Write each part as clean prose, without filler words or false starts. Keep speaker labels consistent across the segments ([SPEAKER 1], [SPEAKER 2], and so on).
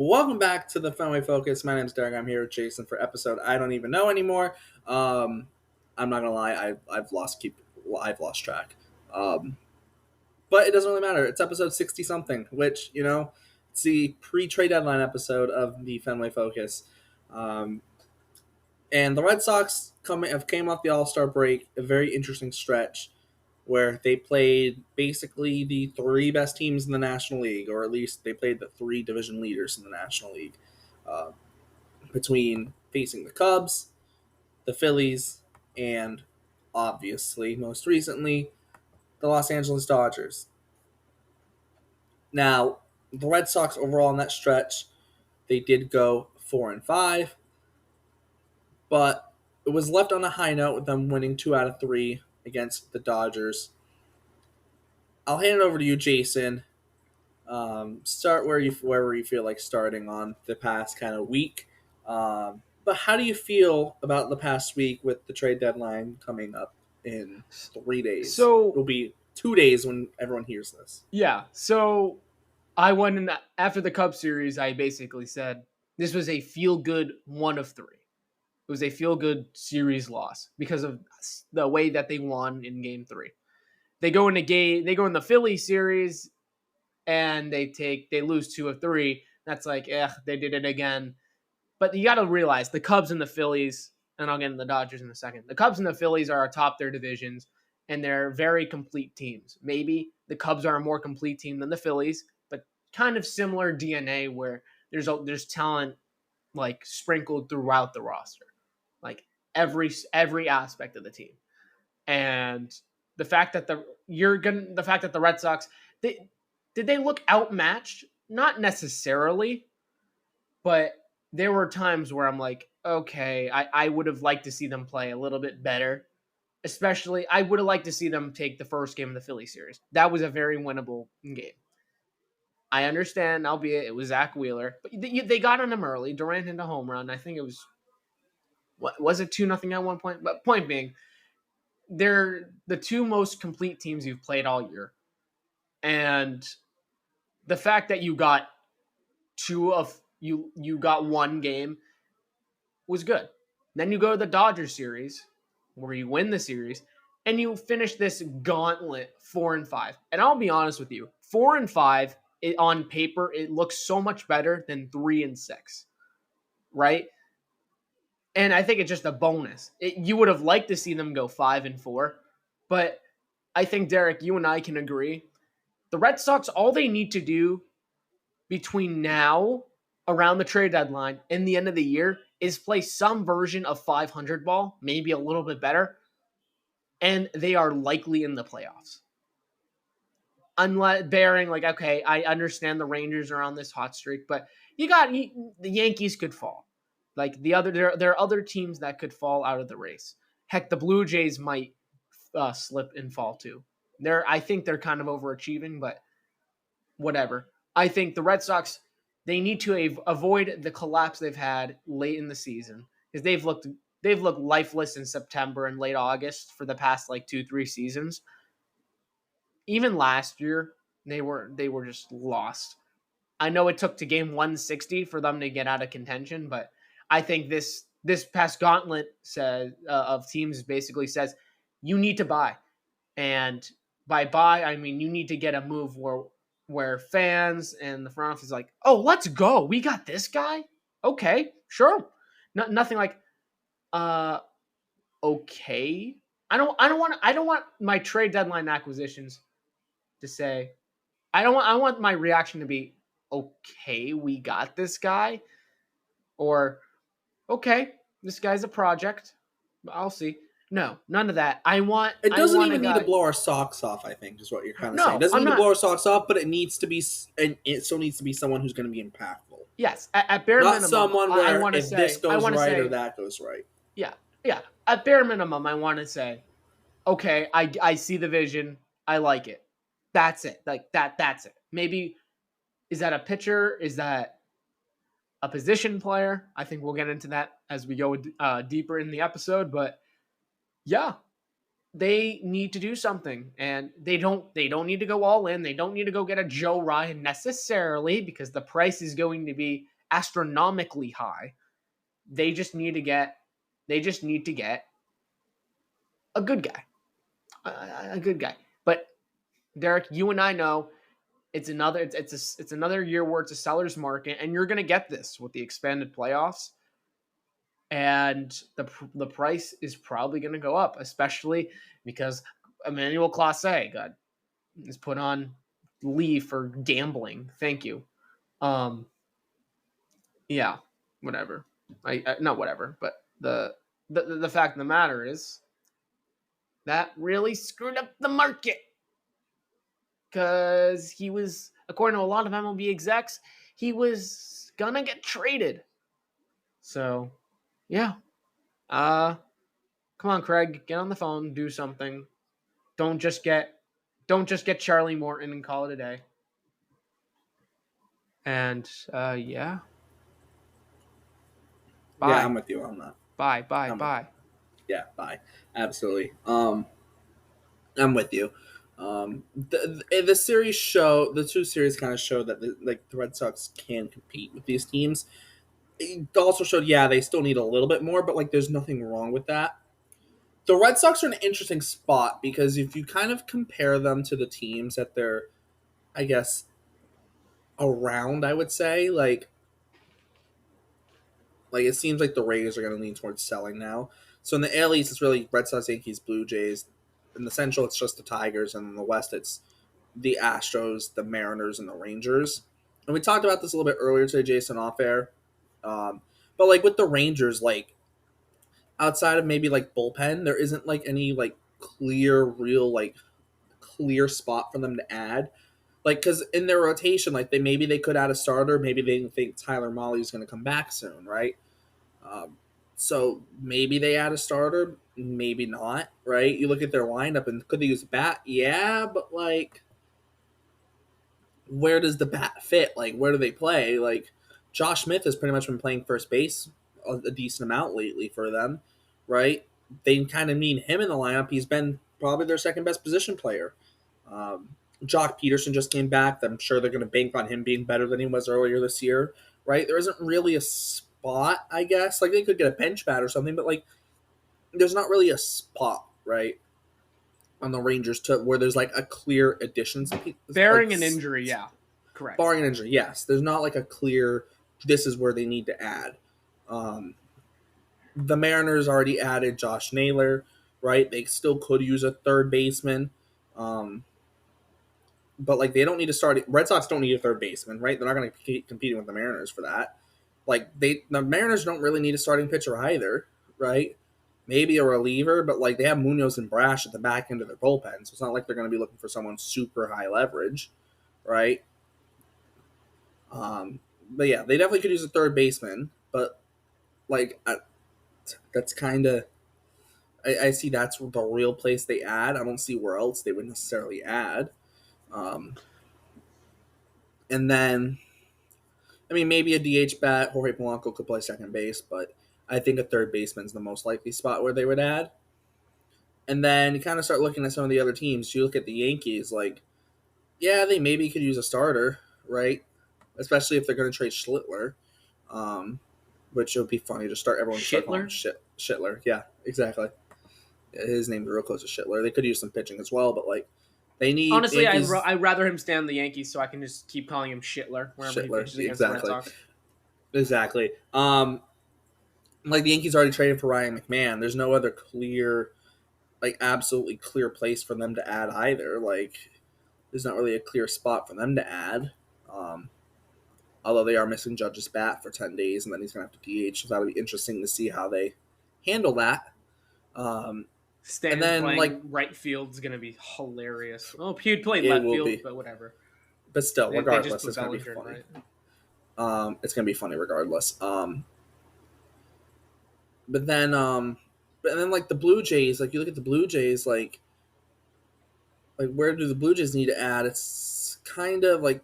[SPEAKER 1] Welcome back to the Fenway Focus. My name's Derek. I'm here with Jason for episode I don't even know anymore. I'm not gonna lie, I've lost track. Um, but it doesn't really matter. It's episode 60 something, which it's the pre-trade deadline episode of the Fenway Focus. Um, and the Red Sox came off the All Star break, a very interesting stretch where they played basically the three best teams in the National League, or at least they played the three division leaders in the National League, uh, between facing the Cubs, the Phillies, and obviously, most recently, the Los Angeles Dodgers. Now, the Red Sox overall in that stretch, they did go 4-5, but it was left on a high note with them winning 2 out of 3 against the Dodgers. I'll hand it over to you, Jason. Start wherever you feel like starting on the past kind of week. But how do you feel about the past week with the trade deadline coming up in 3 days?
[SPEAKER 2] So
[SPEAKER 1] It'll be 2 days when everyone hears this.
[SPEAKER 2] yeah, so I went in after the Cubs series. I basically said this was a feel good 1 of 3. It was a feel good series loss because of the way that they won in Game 3. They go in the Philly series and they lose 2 of 3. That's like, they did it again. But you got to realize the Cubs and the Phillies, and I'll get into the Dodgers in a second. The Cubs and the Phillies are atop their divisions, and they're very complete teams. Maybe the Cubs are a more complete team than the Phillies, but kind of similar DNA where there's talent like sprinkled throughout the roster, like every aspect of the team. And the fact that the Red Sox did they look outmatched? Not necessarily, but there were times where I'm like, okay, I would have liked to see them play a little bit better. Especially, I would have liked to see them take the first game of the Philly series. That was a very winnable game. I understand, albeit it was Zach Wheeler, but they got on him early. Durant hit a home run. I think it was it 2-0 at one point? But point being, they're the two most complete teams you've played all year, and the fact that you got you got one game was good. Then you go to the Dodgers series where you win the series and you finish this gauntlet 4-5. And I'll be honest with you, 4-5 on paper it looks so much better than 3-6, right? And I think it's just a bonus. You would have liked to see them go 5-4, but I think Derek, you and I can agree. The Red Sox, all they need to do between now, around the trade deadline, and the end of the year is play some version of 500 ball, maybe a little bit better, and they are likely in the playoffs. Unless bearing like, okay, I understand the Rangers are on this hot streak, but the Yankees could fall. Like there are other teams that could fall out of the race. Heck, the Blue Jays might slip and fall too. I think they're kind of overachieving, but whatever. I think the Red Sox, they need to avoid the collapse they've had late in the season because they've looked lifeless in September and late August for the past like 2-3 seasons. Even last year, they were just lost. I know it took to game 160 for them to get out of contention, but I think this past gauntlet of teams basically says you need to buy, and by buy I mean you need to get a move where fans and the front office is like, oh, let's go, we got this guy, okay, sure, nothing like, okay. I don't want my trade deadline acquisitions to say, I want my reaction to be, okay, we got this guy, or okay, this guy's a project. I'll see. No, none of that.
[SPEAKER 1] It doesn't even
[SPEAKER 2] a
[SPEAKER 1] need
[SPEAKER 2] guy.
[SPEAKER 1] to blow our socks off, I think, is what you're kind of saying.
[SPEAKER 2] No,
[SPEAKER 1] It doesn't
[SPEAKER 2] I'm
[SPEAKER 1] need to
[SPEAKER 2] not.
[SPEAKER 1] blow our socks off, but it needs to be, and it still needs to be someone who's going to be impactful.
[SPEAKER 2] Yes, at bare
[SPEAKER 1] Not
[SPEAKER 2] minimum,
[SPEAKER 1] someone where
[SPEAKER 2] I want to
[SPEAKER 1] if
[SPEAKER 2] say
[SPEAKER 1] this
[SPEAKER 2] I
[SPEAKER 1] goes
[SPEAKER 2] want to
[SPEAKER 1] right
[SPEAKER 2] say
[SPEAKER 1] or that goes right.
[SPEAKER 2] yeah, yeah. At bare minimum, I want to say, okay, I see the vision. I like it. That's it. Like that. That's it. Maybe is that a pitcher? Is that a position player? I think we'll get into that as we go deeper in the episode. But yeah, they need to do something, and they don't need to go all in. They don't need to go get a Joe Ryan necessarily because the price is going to be astronomically high. They just need to get a good guy, a good guy. But Derek, you and I know it's another year where it's a seller's market, and you're going to get this with the expanded playoffs, and the price is probably going to go up, especially because Emmanuel Clase is put on leave for gambling. Thank you. Um, yeah, whatever. I not whatever, but the fact of the matter is that really screwed up the market because he was, according to a lot of MLB execs, he was gonna get traded. So, yeah. Uh, Come on, Craig, get on the phone, do something. Don't just get don't just get Charlie Morton and call it a day. And yeah,
[SPEAKER 1] Yeah,
[SPEAKER 2] bye,
[SPEAKER 1] I'm with you on that.
[SPEAKER 2] bye, bye,
[SPEAKER 1] I'm with
[SPEAKER 2] bye.
[SPEAKER 1] Yeah, bye. Absolutely. I'm with you. The series show the two series kind of show that the Red Sox can compete with these teams. It also showed, yeah, they still need a little bit more, but like there's nothing wrong with that. The Red Sox are in an interesting spot because if you kind of compare them to the teams that they're, I guess, around, I would say like it seems like the Rays are going to lean towards selling now. So in the AL East, it's really Red Sox, Yankees, Blue Jays. In the Central, it's just the Tigers, and in the West, it's the Astros, the Mariners, and the Rangers. And we talked about this a little bit earlier today, Jason, off air. But like with the Rangers, like outside of maybe like bullpen, there isn't like any like clear spot for them to add. Like because in their rotation, like they could add a starter, maybe they think Tyler Mahle is going to come back soon, right? Um, so maybe they add a starter, maybe not, right? You look at their lineup and could they use a bat? Yeah, but like where does the bat fit? Like, where do they play? Like, Josh Smith has pretty much been playing first base a decent amount lately for them, right? They kind of need him in the lineup. He's been probably their second best position player. Jock Peterson just came back. I'm sure they're going to bank on him being better than he was earlier this year, right? There isn't really a spot, I guess. Like, they could get a bench bat or something, but like, there's not really a spot, right? On the Rangers to where there's like a clear additions, like
[SPEAKER 2] Bearing an injury, yeah, correct.
[SPEAKER 1] barring an injury, yes. There's not like a clear, this is where they need to add. Um, the Mariners already added Josh Naylor, right? They still could use a third baseman. Um, but like they don't need to start. Red Sox don't need a third baseman, right? They're not going to keep competing with the Mariners for that. Like the Mariners don't really need a starting pitcher either, right? Maybe a reliever, but like they have Munoz and Brash at the back end of their bullpen, so it's not like they're going to be looking for someone super high leverage, right? But yeah, they definitely could use a third baseman. But like that's kind of I see that's the real place they add. I don't see where else they would necessarily add. Um, and then I mean maybe a DH bat. Jorge Polanco could play second base, but I think a third baseman's the most likely spot where they would add. And then you kind of start looking at some of the other teams. You look at the Yankees, like yeah, they maybe could use a starter, right? Especially if they're going to trade Schlittler. Which would be funny to start everyone to start calling him
[SPEAKER 2] Schittler?
[SPEAKER 1] Shittler. Yeah, exactly. His name's real close to Shittler. They could use some pitching as well, but like they need the
[SPEAKER 2] Honestly,
[SPEAKER 1] Yankees.
[SPEAKER 2] I'd rather him stay on the Yankees so I can just keep calling him Shittler wherever he
[SPEAKER 1] Shittler,
[SPEAKER 2] pitches against the Red
[SPEAKER 1] exactly,
[SPEAKER 2] Sox.
[SPEAKER 1] exactly. Like the Yankees already traded for Ryan McMahon. There's no other clear, like absolutely clear place for them to add either. Like there's not really a clear spot for them to add. Um, Although they are missing Judge's bat for 10 days, and then he's going to have to DH. So that'll be interesting to see how they handle that. Um, and
[SPEAKER 2] Stanton
[SPEAKER 1] then, like,
[SPEAKER 2] playing right field is going to be hilarious. Oh, he'd play
[SPEAKER 1] it
[SPEAKER 2] left
[SPEAKER 1] will
[SPEAKER 2] field,
[SPEAKER 1] be.
[SPEAKER 2] but whatever.
[SPEAKER 1] But still,
[SPEAKER 2] They just
[SPEAKER 1] regardless,
[SPEAKER 2] put
[SPEAKER 1] it's going to be
[SPEAKER 2] Bellinger in
[SPEAKER 1] funny.
[SPEAKER 2] right.
[SPEAKER 1] It's going to be funny regardless. But then, like, the Blue Jays, like, you look at the Blue Jays, like where do the Blue Jays need to add? It's kind of like,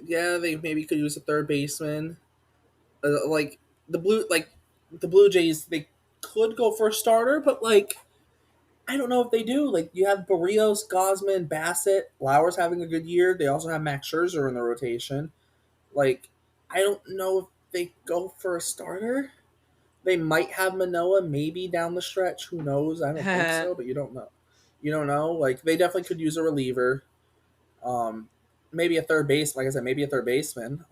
[SPEAKER 1] yeah, they maybe could use a third baseman. Like, the Blue Jays, they could go for a starter, but, like, I don't know if they do. Like you have Barrios, Gosman, Bassett, Lauer's having a good year. They also have Max Scherzer in the rotation. Like I don't know if they go for a starter. They might have Manoa maybe down the stretch. Who knows? I don't think so, but you don't know. You don't know. Like they definitely could use a reliever. Um, maybe a third base. Like I said, maybe a third baseman.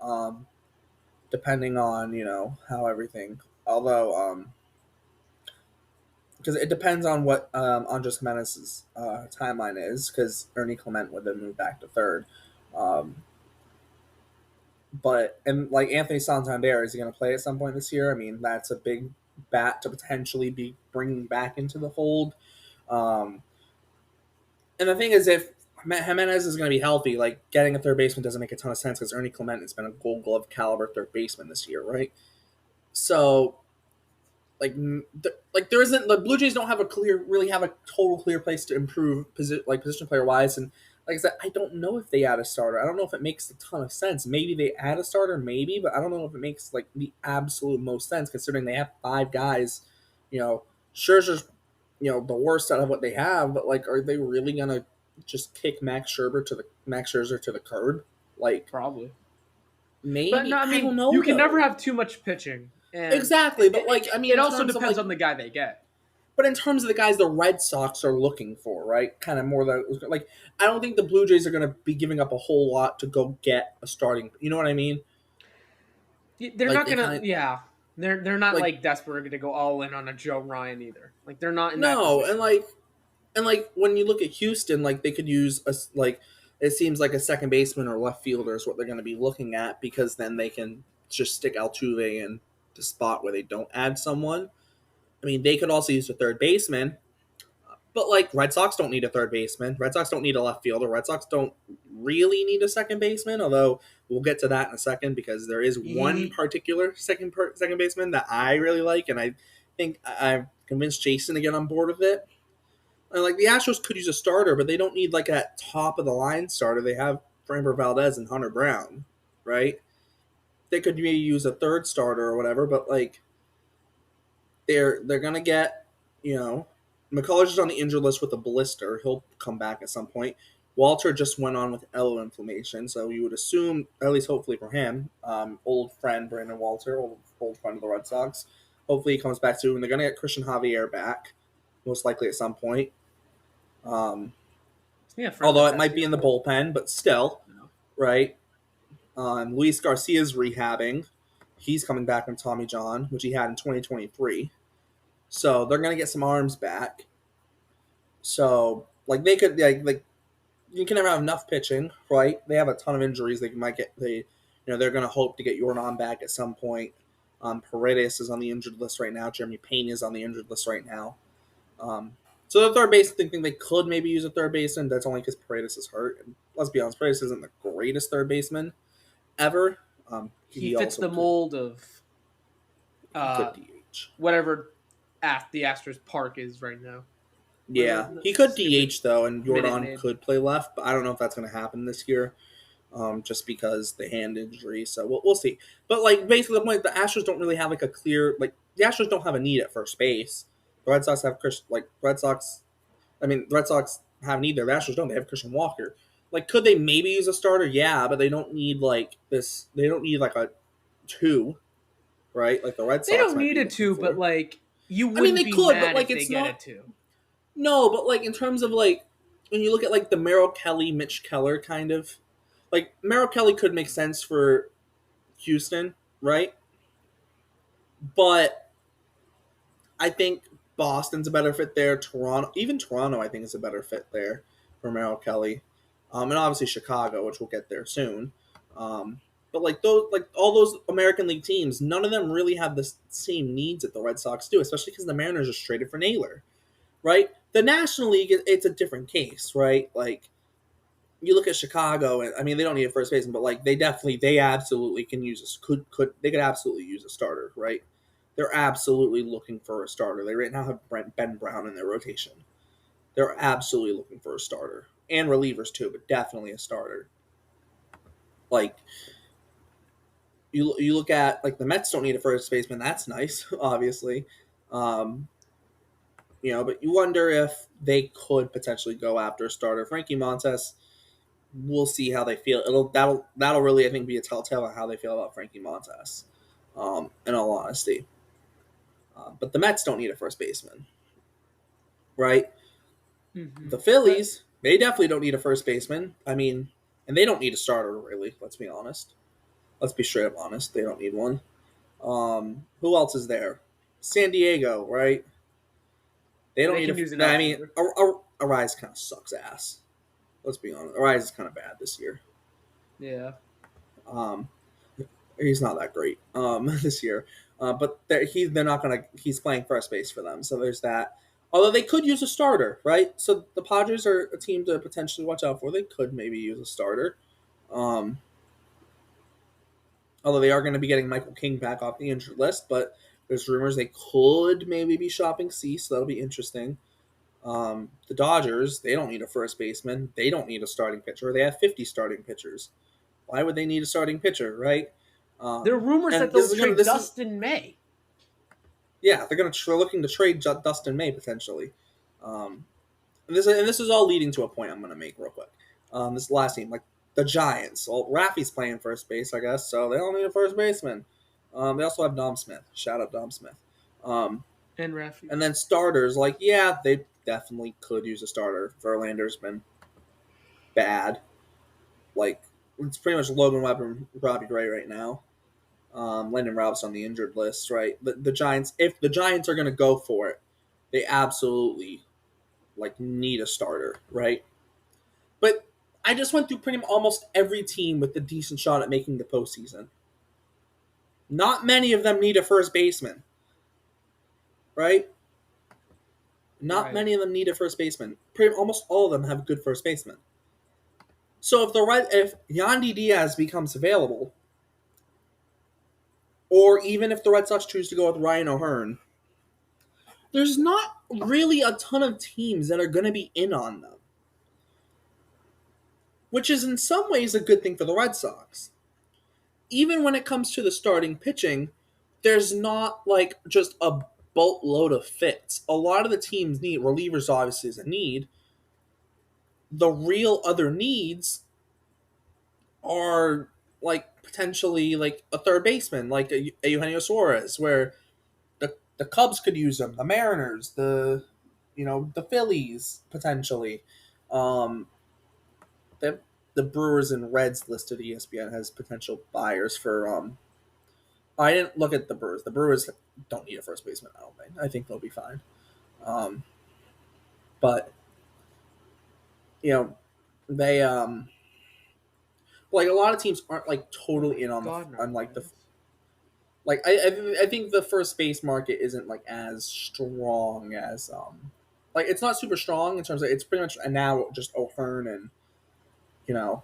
[SPEAKER 1] Depending on how everything. Although because it depends on what Andres Jimenez's timeline is. Because Ernie Clement would then move back to third. Um, but and like Anthony Santander, is he going to play at some point this year? I mean, that's a big bat to potentially be bringing back into the fold. Um, and the thing is, if Jimenez is going to be healthy, like getting a third baseman doesn't make a ton of sense because Ernie Clement has been a Gold Glove caliber third baseman this year, right? So like there isn't the Blue Jays don't have a really have a total clear place to improve position player wise, and like I said, I don't know if they add a starter. I don't know if it makes a ton of sense. Maybe they add a starter, maybe, but I don't know if it makes like the absolute most sense considering they have five guys. You know, Scherzer's the worst out of what they have, but like, are they really gonna just kick Max Scherzer to the curb? Like
[SPEAKER 2] Probably. But no,
[SPEAKER 1] maybe
[SPEAKER 2] I
[SPEAKER 1] I don't
[SPEAKER 2] mean, you
[SPEAKER 1] know
[SPEAKER 2] can never
[SPEAKER 1] though.
[SPEAKER 2] have too much pitching, and
[SPEAKER 1] Exactly, but like I mean,
[SPEAKER 2] it
[SPEAKER 1] in
[SPEAKER 2] also
[SPEAKER 1] terms of
[SPEAKER 2] depends
[SPEAKER 1] like
[SPEAKER 2] on the guy they get.
[SPEAKER 1] But in terms of the guys the Red Sox are looking for, right? Kind of more like I don't think the Blue Jays are going to be giving up a whole lot to go get a starting. You know what I mean?
[SPEAKER 2] They're
[SPEAKER 1] Like
[SPEAKER 2] not
[SPEAKER 1] they
[SPEAKER 2] gonna,
[SPEAKER 1] kind of
[SPEAKER 2] yeah. They're not
[SPEAKER 1] like
[SPEAKER 2] like desperate to go all in on a Joe Ryan either. Like they're not in that
[SPEAKER 1] no,
[SPEAKER 2] position.
[SPEAKER 1] and like when you look at Houston, like they could use like it seems like a second baseman or left fielder is what they're going to be looking at because then they can just stick Altuve in the spot where they don't add someone. I mean, they could also use a third baseman. But like Red Sox don't need a third baseman. Red Sox don't need a left fielder. Red Sox don't really need a second baseman. Although we'll get to that in a second because there is one particular second baseman that I really like, and I think I've convinced Jason to get on board with it. And like the Astros could use a starter, but they don't need like a top of the line starter. They have Framber Valdez and Hunter Brown, right? They could maybe use a third starter or whatever, but like they're gonna get, you know, McCullers is on the injured list with a blister. He'll come back at some point. Walter just went on with elbow inflammation, so you would assume, at least hopefully for him, old friend Brandon Walter, old friend of the Red Sox. Hopefully he comes back soon. They're gonna get Christian Javier back, most likely at some point. Um,
[SPEAKER 2] Yeah, friend
[SPEAKER 1] Although
[SPEAKER 2] of
[SPEAKER 1] it might be in the
[SPEAKER 2] Tatis.
[SPEAKER 1] bullpen, but still,
[SPEAKER 2] No.
[SPEAKER 1] right? Luis Garcia's rehabbing. He's coming back from Tommy John, which he had in 2023. So they're gonna get some arms back. So like they could like you can never have enough pitching, right? They have a ton of injuries. They might get they're gonna hope to get Jordan back at some point. Paredes is on the injured list right now. Jeremy Payne is on the injured list right now. So the third base thinking they could maybe use a third baseman. That's only because Paredes is hurt. And let's be honest, Paredes isn't the greatest third baseman ever.
[SPEAKER 2] He
[SPEAKER 1] He
[SPEAKER 2] fits
[SPEAKER 1] also
[SPEAKER 2] the
[SPEAKER 1] could
[SPEAKER 2] mold of
[SPEAKER 1] he could
[SPEAKER 2] uh
[SPEAKER 1] DH.
[SPEAKER 2] whatever at the Astros Park is right now.
[SPEAKER 1] Yeah, he could
[SPEAKER 2] Stupid
[SPEAKER 1] DH though, and
[SPEAKER 2] Minute
[SPEAKER 1] Jordan
[SPEAKER 2] Maid.
[SPEAKER 1] could play left, but I don't know if that's going to happen this year. Just because the hand injury. So we'll see. But like basically the point, the Astros don't really have like a clear like the Astros don't have a need at first base. The Red Sox have Red Sox. I mean, the Red Sox have need there. The Astros don't. They have Christian Walker. Like, could they maybe use a starter? Yeah, but they don't need like this. They don't need like a two, right? Like the Red
[SPEAKER 2] They
[SPEAKER 1] Sox
[SPEAKER 2] don't
[SPEAKER 1] might
[SPEAKER 2] need
[SPEAKER 1] be
[SPEAKER 2] it
[SPEAKER 1] looking
[SPEAKER 2] to, but
[SPEAKER 1] for.
[SPEAKER 2] like you
[SPEAKER 1] I mean,
[SPEAKER 2] wouldn't
[SPEAKER 1] they
[SPEAKER 2] be
[SPEAKER 1] could, but
[SPEAKER 2] mad
[SPEAKER 1] like
[SPEAKER 2] if they
[SPEAKER 1] it's
[SPEAKER 2] get
[SPEAKER 1] not.
[SPEAKER 2] it to.
[SPEAKER 1] No, but like in terms of like when you look at like the Merrill Kelly, Mitch Keller kind of like Merrill Kelly could make sense for Houston, right? But I think Boston's a better fit there. Toronto, I think is a better fit there for Merrill Kelly, and obviously Chicago, which we'll get there soon. But like all those American League teams, none of them really have the same needs that the Red Sox do, especially because the Mariners just traded for Naylor, right? The National League, it's a different case, right? Like you look at Chicago, and I mean they don't need a first baseman, but like they absolutely can use they could absolutely use a starter, right? They're absolutely looking for a starter. They right now have Ben Brown in their rotation. They're absolutely looking for a starter and relievers too, but definitely a starter. Like you look at like the Mets don't need a first baseman. That's nice, obviously. Um, But you wonder if they could potentially go after a starter. Frankie Montes, we'll see how they feel. That'll really, I think, be a telltale on how they feel about Frankie Montes. In all honesty, but the Mets don't need a first baseman, right?
[SPEAKER 2] Mm-hmm.
[SPEAKER 1] The Phillies, they definitely don't need a first baseman. I mean, and they don't need a starter, really. Let's be honest. Let's be straight up honest. They don't need one. Who else is there? San Diego, right? They don't
[SPEAKER 2] They
[SPEAKER 1] need
[SPEAKER 2] can use an
[SPEAKER 1] a. I mean,
[SPEAKER 2] outfielder.
[SPEAKER 1] Arise kind of sucks ass. Let's be honest. Arise is kind of bad this year.
[SPEAKER 2] Yeah.
[SPEAKER 1] Um, he's not that great this year. But they're not gonna. He's playing first base for them, so there's that. Although they could use a starter, right? So the Padres are a team to potentially watch out for. They could maybe use a starter. Um, although they are going to be getting Michael King back off the injured list, but there's rumors they could maybe be shopping Cease, so that'll be interesting. The Dodgers, they don't need a first baseman. They don't need a starting pitcher. They have 50 starting pitchers. Why would they need a starting pitcher, right?
[SPEAKER 2] There are rumors that
[SPEAKER 1] And
[SPEAKER 2] they'll trade Dustin May.
[SPEAKER 1] Yeah, they're looking to trade Dustin May potentially. Um, and this is all leading to a point I'm going to make real quick. This last team, like the Giants. Well, Raffy's playing first base, I guess, so they don't need a first baseman. They also have Dom Smith. Shout out Dom Smith. Um,
[SPEAKER 2] And Rafi.
[SPEAKER 1] and then starters, like yeah, they definitely could use a starter. Verlander's been bad. Like it's pretty much Logan Webb and Robbie Gray right now. Landon Rouse on the injured list, right? The Giants, if the Giants are going to go for it, they absolutely like need a starter, right? But I just went through pretty much almost every team with a decent shot at making the postseason. Not many of them need a first baseman, right? Not
[SPEAKER 2] Right.
[SPEAKER 1] many of them need a first baseman. Almost all of them have good first baseman. So if Yandy Diaz becomes available, or even if the Red Sox choose to go with Ryan O'Hearn, there's not really a ton of teams that are going to be in on them, which is in some ways a good thing for the Red Sox. Even when it comes to the starting pitching, there's not like just a boatload of fits. A lot of the teams need relievers, obviously, is a need. The real other needs are like potentially like a third baseman, like a Eugenio Suarez, where the Cubs could use him, the Mariners, the Phillies potentially. Um, the the Brewers and Reds listed ESPN has potential buyers for. I didn't look at the Brewers. The Brewers don't need a first baseman. I don't think. I think they'll be fine. Um, but they like a lot of teams aren't like totally in on the
[SPEAKER 2] God, no
[SPEAKER 1] on like the
[SPEAKER 2] offense.
[SPEAKER 1] like I think the first base market isn't like as strong as like it's not super strong in terms of it's pretty much now just O'Hearn and you know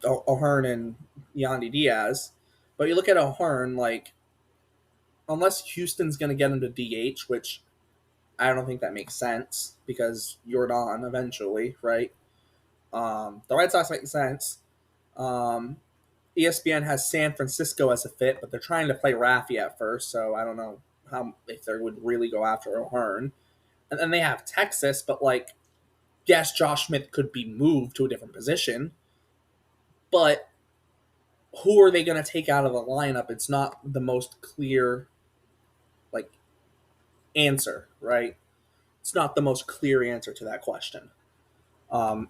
[SPEAKER 1] O'Hearn and Yandy Diaz, but you look at O'Hearn like unless Houston's going to get him to DH, which I don't think that makes sense because you're on eventually, right? The Red Sox make sense. Um, ESPN has San Francisco as a fit, but they're trying to play Raffy at first, so I don't know how if they would really go after O'Hearn. And then they have Texas, but like, yes, Josh Smith could be moved to a different position, but who are they going to take out of the lineup? It's not the most clear like answer, right? It's not the most clear answer to that question. Um,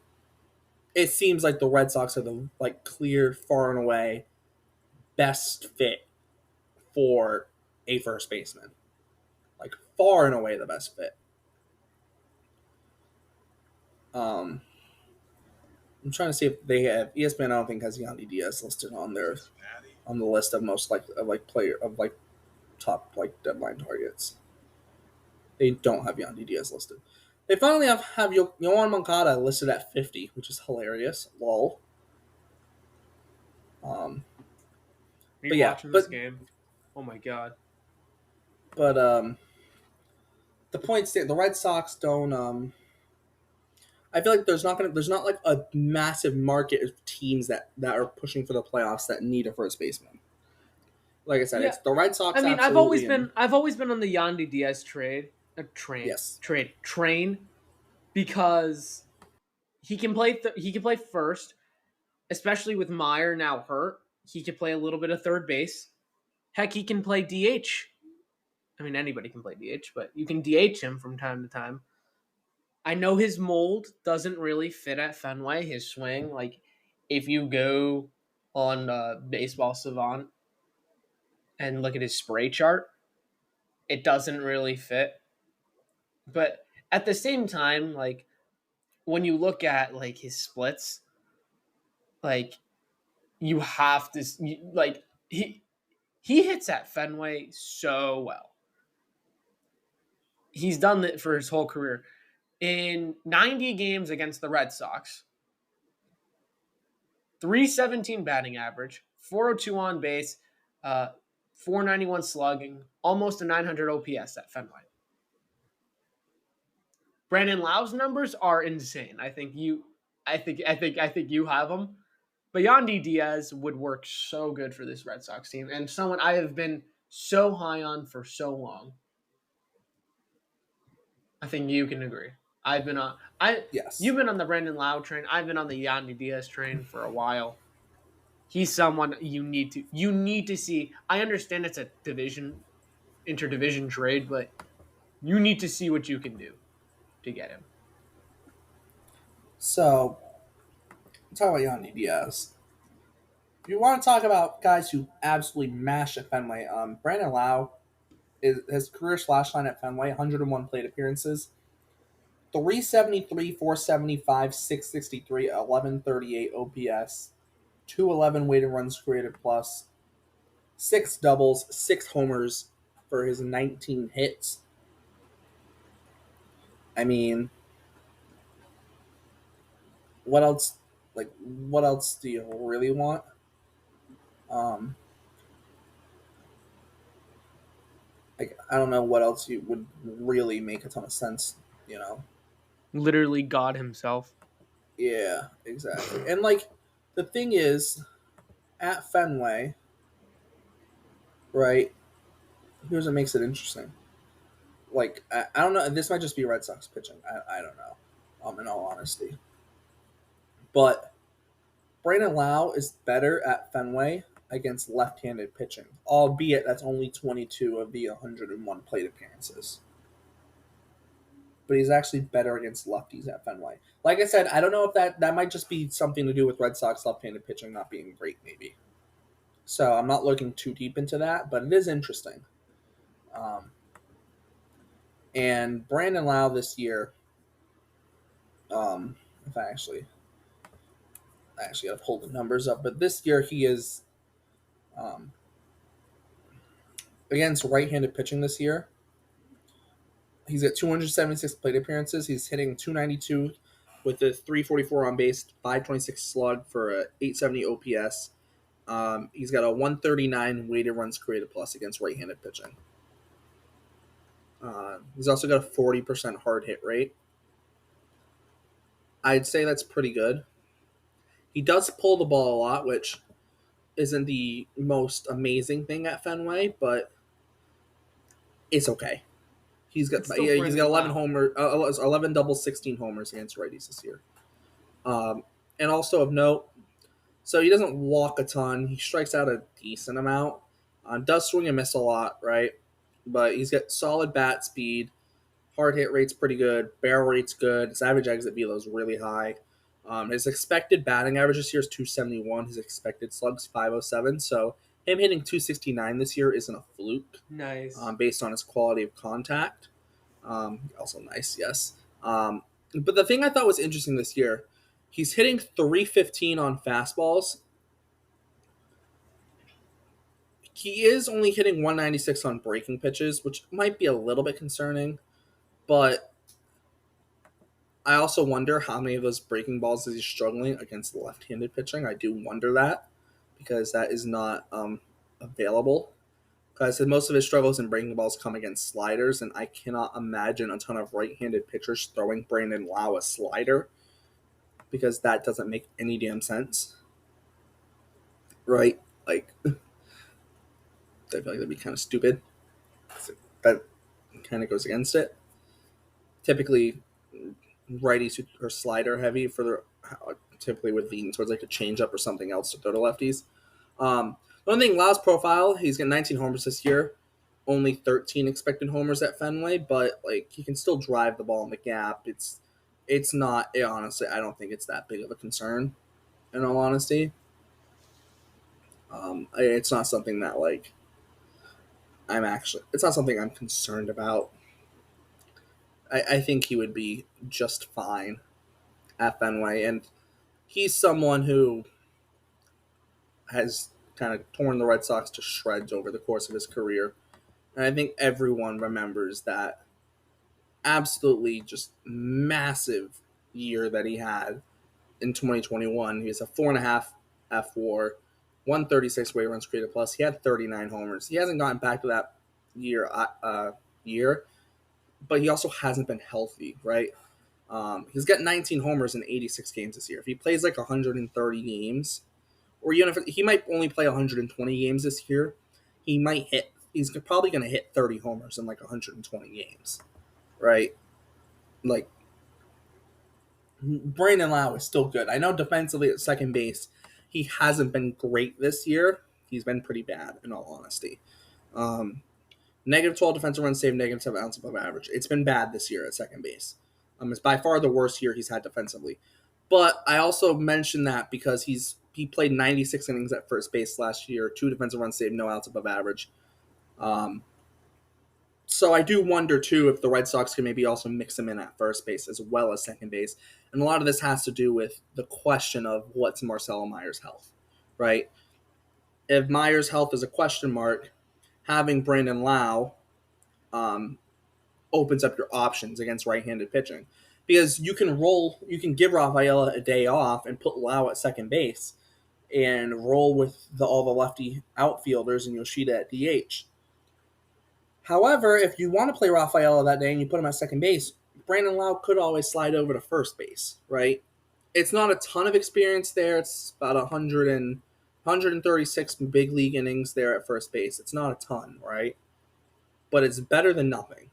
[SPEAKER 1] it seems like the Red Sox are the like clear, far and away best fit for a first baseman. Like far and away the best fit. Um, I'm trying to see if they have ESPN. I don't think has Yandy Diaz listed on their on the list of most like of like player of like top like deadline targets. They don't have Yandy Diaz listed. They finally have Yohan Moncada listed at 50, which is hilarious. Lol. Um,
[SPEAKER 2] Are you
[SPEAKER 1] but yeah,
[SPEAKER 2] watching this
[SPEAKER 1] but
[SPEAKER 2] game? Oh my god.
[SPEAKER 1] but the point stand the Red Sox don't I feel like there's not like a massive market of teams that are pushing for the playoffs that need a first baseman. like I said,
[SPEAKER 2] Yeah,
[SPEAKER 1] it's the Red
[SPEAKER 2] I
[SPEAKER 1] Sox
[SPEAKER 2] mean,
[SPEAKER 1] absolutely, and
[SPEAKER 2] I've always been on the Yandy Diaz
[SPEAKER 1] yes,
[SPEAKER 2] train because he can play first, especially with Meyer now hurt. He can play a little bit of third base. Heck, he can play DH. I mean, anybody can play DH, but you can DH him from time to time. I know his mold doesn't really fit at Fenway. His swing, like if you go on Baseball Savant and look at his spray chart, it doesn't really fit. But at the same time, like when you look at like his splits, like you have to like he hits at Fenway so well. He's done it for his whole career. In 90 games against the Red Sox, 317 batting average, 402 on base, 491 slugging, almost a 900 OPS at Fenway. Brandon Lau's numbers are insane. I think you have them. But Yandy Diaz would work so good for this Red Sox team, and someone I have been so high on for so long. I think you can agree. I've been on I
[SPEAKER 1] yes.
[SPEAKER 2] You've been on the Brandon Lau train. I've been on the Yandy Diaz train for a while. He's someone you need to see. I understand it's a interdivision trade, but you need to see what you can do to get him.
[SPEAKER 1] So talk about Yandy Diaz. If you want to talk about guys who absolutely mash at Fenway, Brandon Lau is his career slash line at Fenway, 101 plate appearances, 373, 475, 663, 1138 OPS, 211 weighted runs created plus, six doubles, six homers for his 19 hits. I mean, what else? Like, what else do you really want? Um, like, I don't know what else you would really make a ton of sense. You know?
[SPEAKER 2] Literally God himself.
[SPEAKER 1] Yeah, exactly. And like, the thing is, at Fenway, right? Here's what makes it interesting. Like, I don't know. This might just be Red Sox pitching. I don't know. In all honesty, but Brandon Lau is better at Fenway against left-handed pitching, albeit that's only 22 of the 101 plate appearances. But he's actually better against lefties at Fenway. Like I said, I don't know if that might just be something to do with Red Sox left-handed pitching not being great, maybe. So I'm not looking too deep into that, but it is interesting. Um, and Brandon Lau this year, if I actually got to pull the numbers up, but this year he is um, against right-handed pitching this year. He's got 276 plate appearances. He's hitting 292 with a 344 on base, 526 slug for a 870 OPS. He's got a 139 weighted runs created plus against right-handed pitching. He's also got a 40% hard hit rate. I'd say that's pretty good. He does pull the ball a lot, which isn't the most amazing thing at Fenway, but it's okay.
[SPEAKER 2] It's still
[SPEAKER 1] 11
[SPEAKER 2] Brandon
[SPEAKER 1] homer, 11 doubles, 16 homers against righties this year. And also of note, so he doesn't walk a ton. He strikes out a decent amount. Does swing and miss a lot, right? But he's got solid bat speed. Hard hit rate's pretty good. Barrel rate's good. His average exit velo is really high. His expected batting average this year is 271. His expected slug's 507. So him hitting 269 this year isn't a fluke
[SPEAKER 2] Nice.
[SPEAKER 1] based on his quality of contact. Also nice, yes. But the thing I thought was interesting this year, he's hitting 315 on fastballs. He is only hitting 196 on breaking pitches, which might be a little bit concerning. But I also wonder how many of those breaking balls is he struggling against left-handed pitching. I do wonder that because that is not available. Because most of his struggles in breaking balls come against sliders, and I cannot imagine a ton of right-handed pitchers throwing Brandon Lau a slider because that doesn't make any damn sense, right? Like, I feel like that'd be kind of stupid. That kind of goes against it. Typically, righties are slider heavy for their typically would lean towards like a changeup or something else to throw to lefties. The only thing, Lau's profile, he's got 19 homers this year, only 13 expected homers at Fenway, but like he can still drive the ball in the gap. It's not honestly, I don't think it's that big of a concern. In all honesty, it's not something that like it's not something I'm concerned about. I think he would be just fine at Fenway, and he's someone who has kind of torn the Red Sox to shreds over the course of his career. And I think everyone remembers that absolutely just massive year that he had in 2021. He has a 4.5 F4, 136 weight runs created plus. He had 39 homers. He hasn't gotten back to that year, but he also hasn't been healthy, right? He's got 19 homers in 86 games this year. If he plays like 130 games, or even if he might only play 120 games this year, he's probably going to hit 30 homers in like 120 games, right? Like Brandon Lau is still good. I know defensively at second base, he hasn't been great this year. He's been pretty bad, in all honesty. Um, Negative 12 defensive runs saved, negative 7 outs above average. It's been bad this year at second base. It's by far the worst year he's had defensively. But I also mentioned that because he played 96 innings at first base last year, 2 defensive runs saved, no outs above average. Um, so I do wonder too if the Red Sox can maybe also mix him in at first base as well as second base. And a lot of this has to do with the question of what's Marcelo Meyer's health, right? If Meyer's health is a question mark, having Brandon Lau um, opens up your options against right-handed pitching because you can give Rafaela a day off and put Lau at second base and roll with all the lefty outfielders and Yoshida at DH. However, if you want to play Rafaela that day and you put him at second base, Brandon Lau could always slide over to first base, right? It's not a ton of experience there. It's about 136 big league innings there at first base. It's not a ton, right? But it's better than nothing.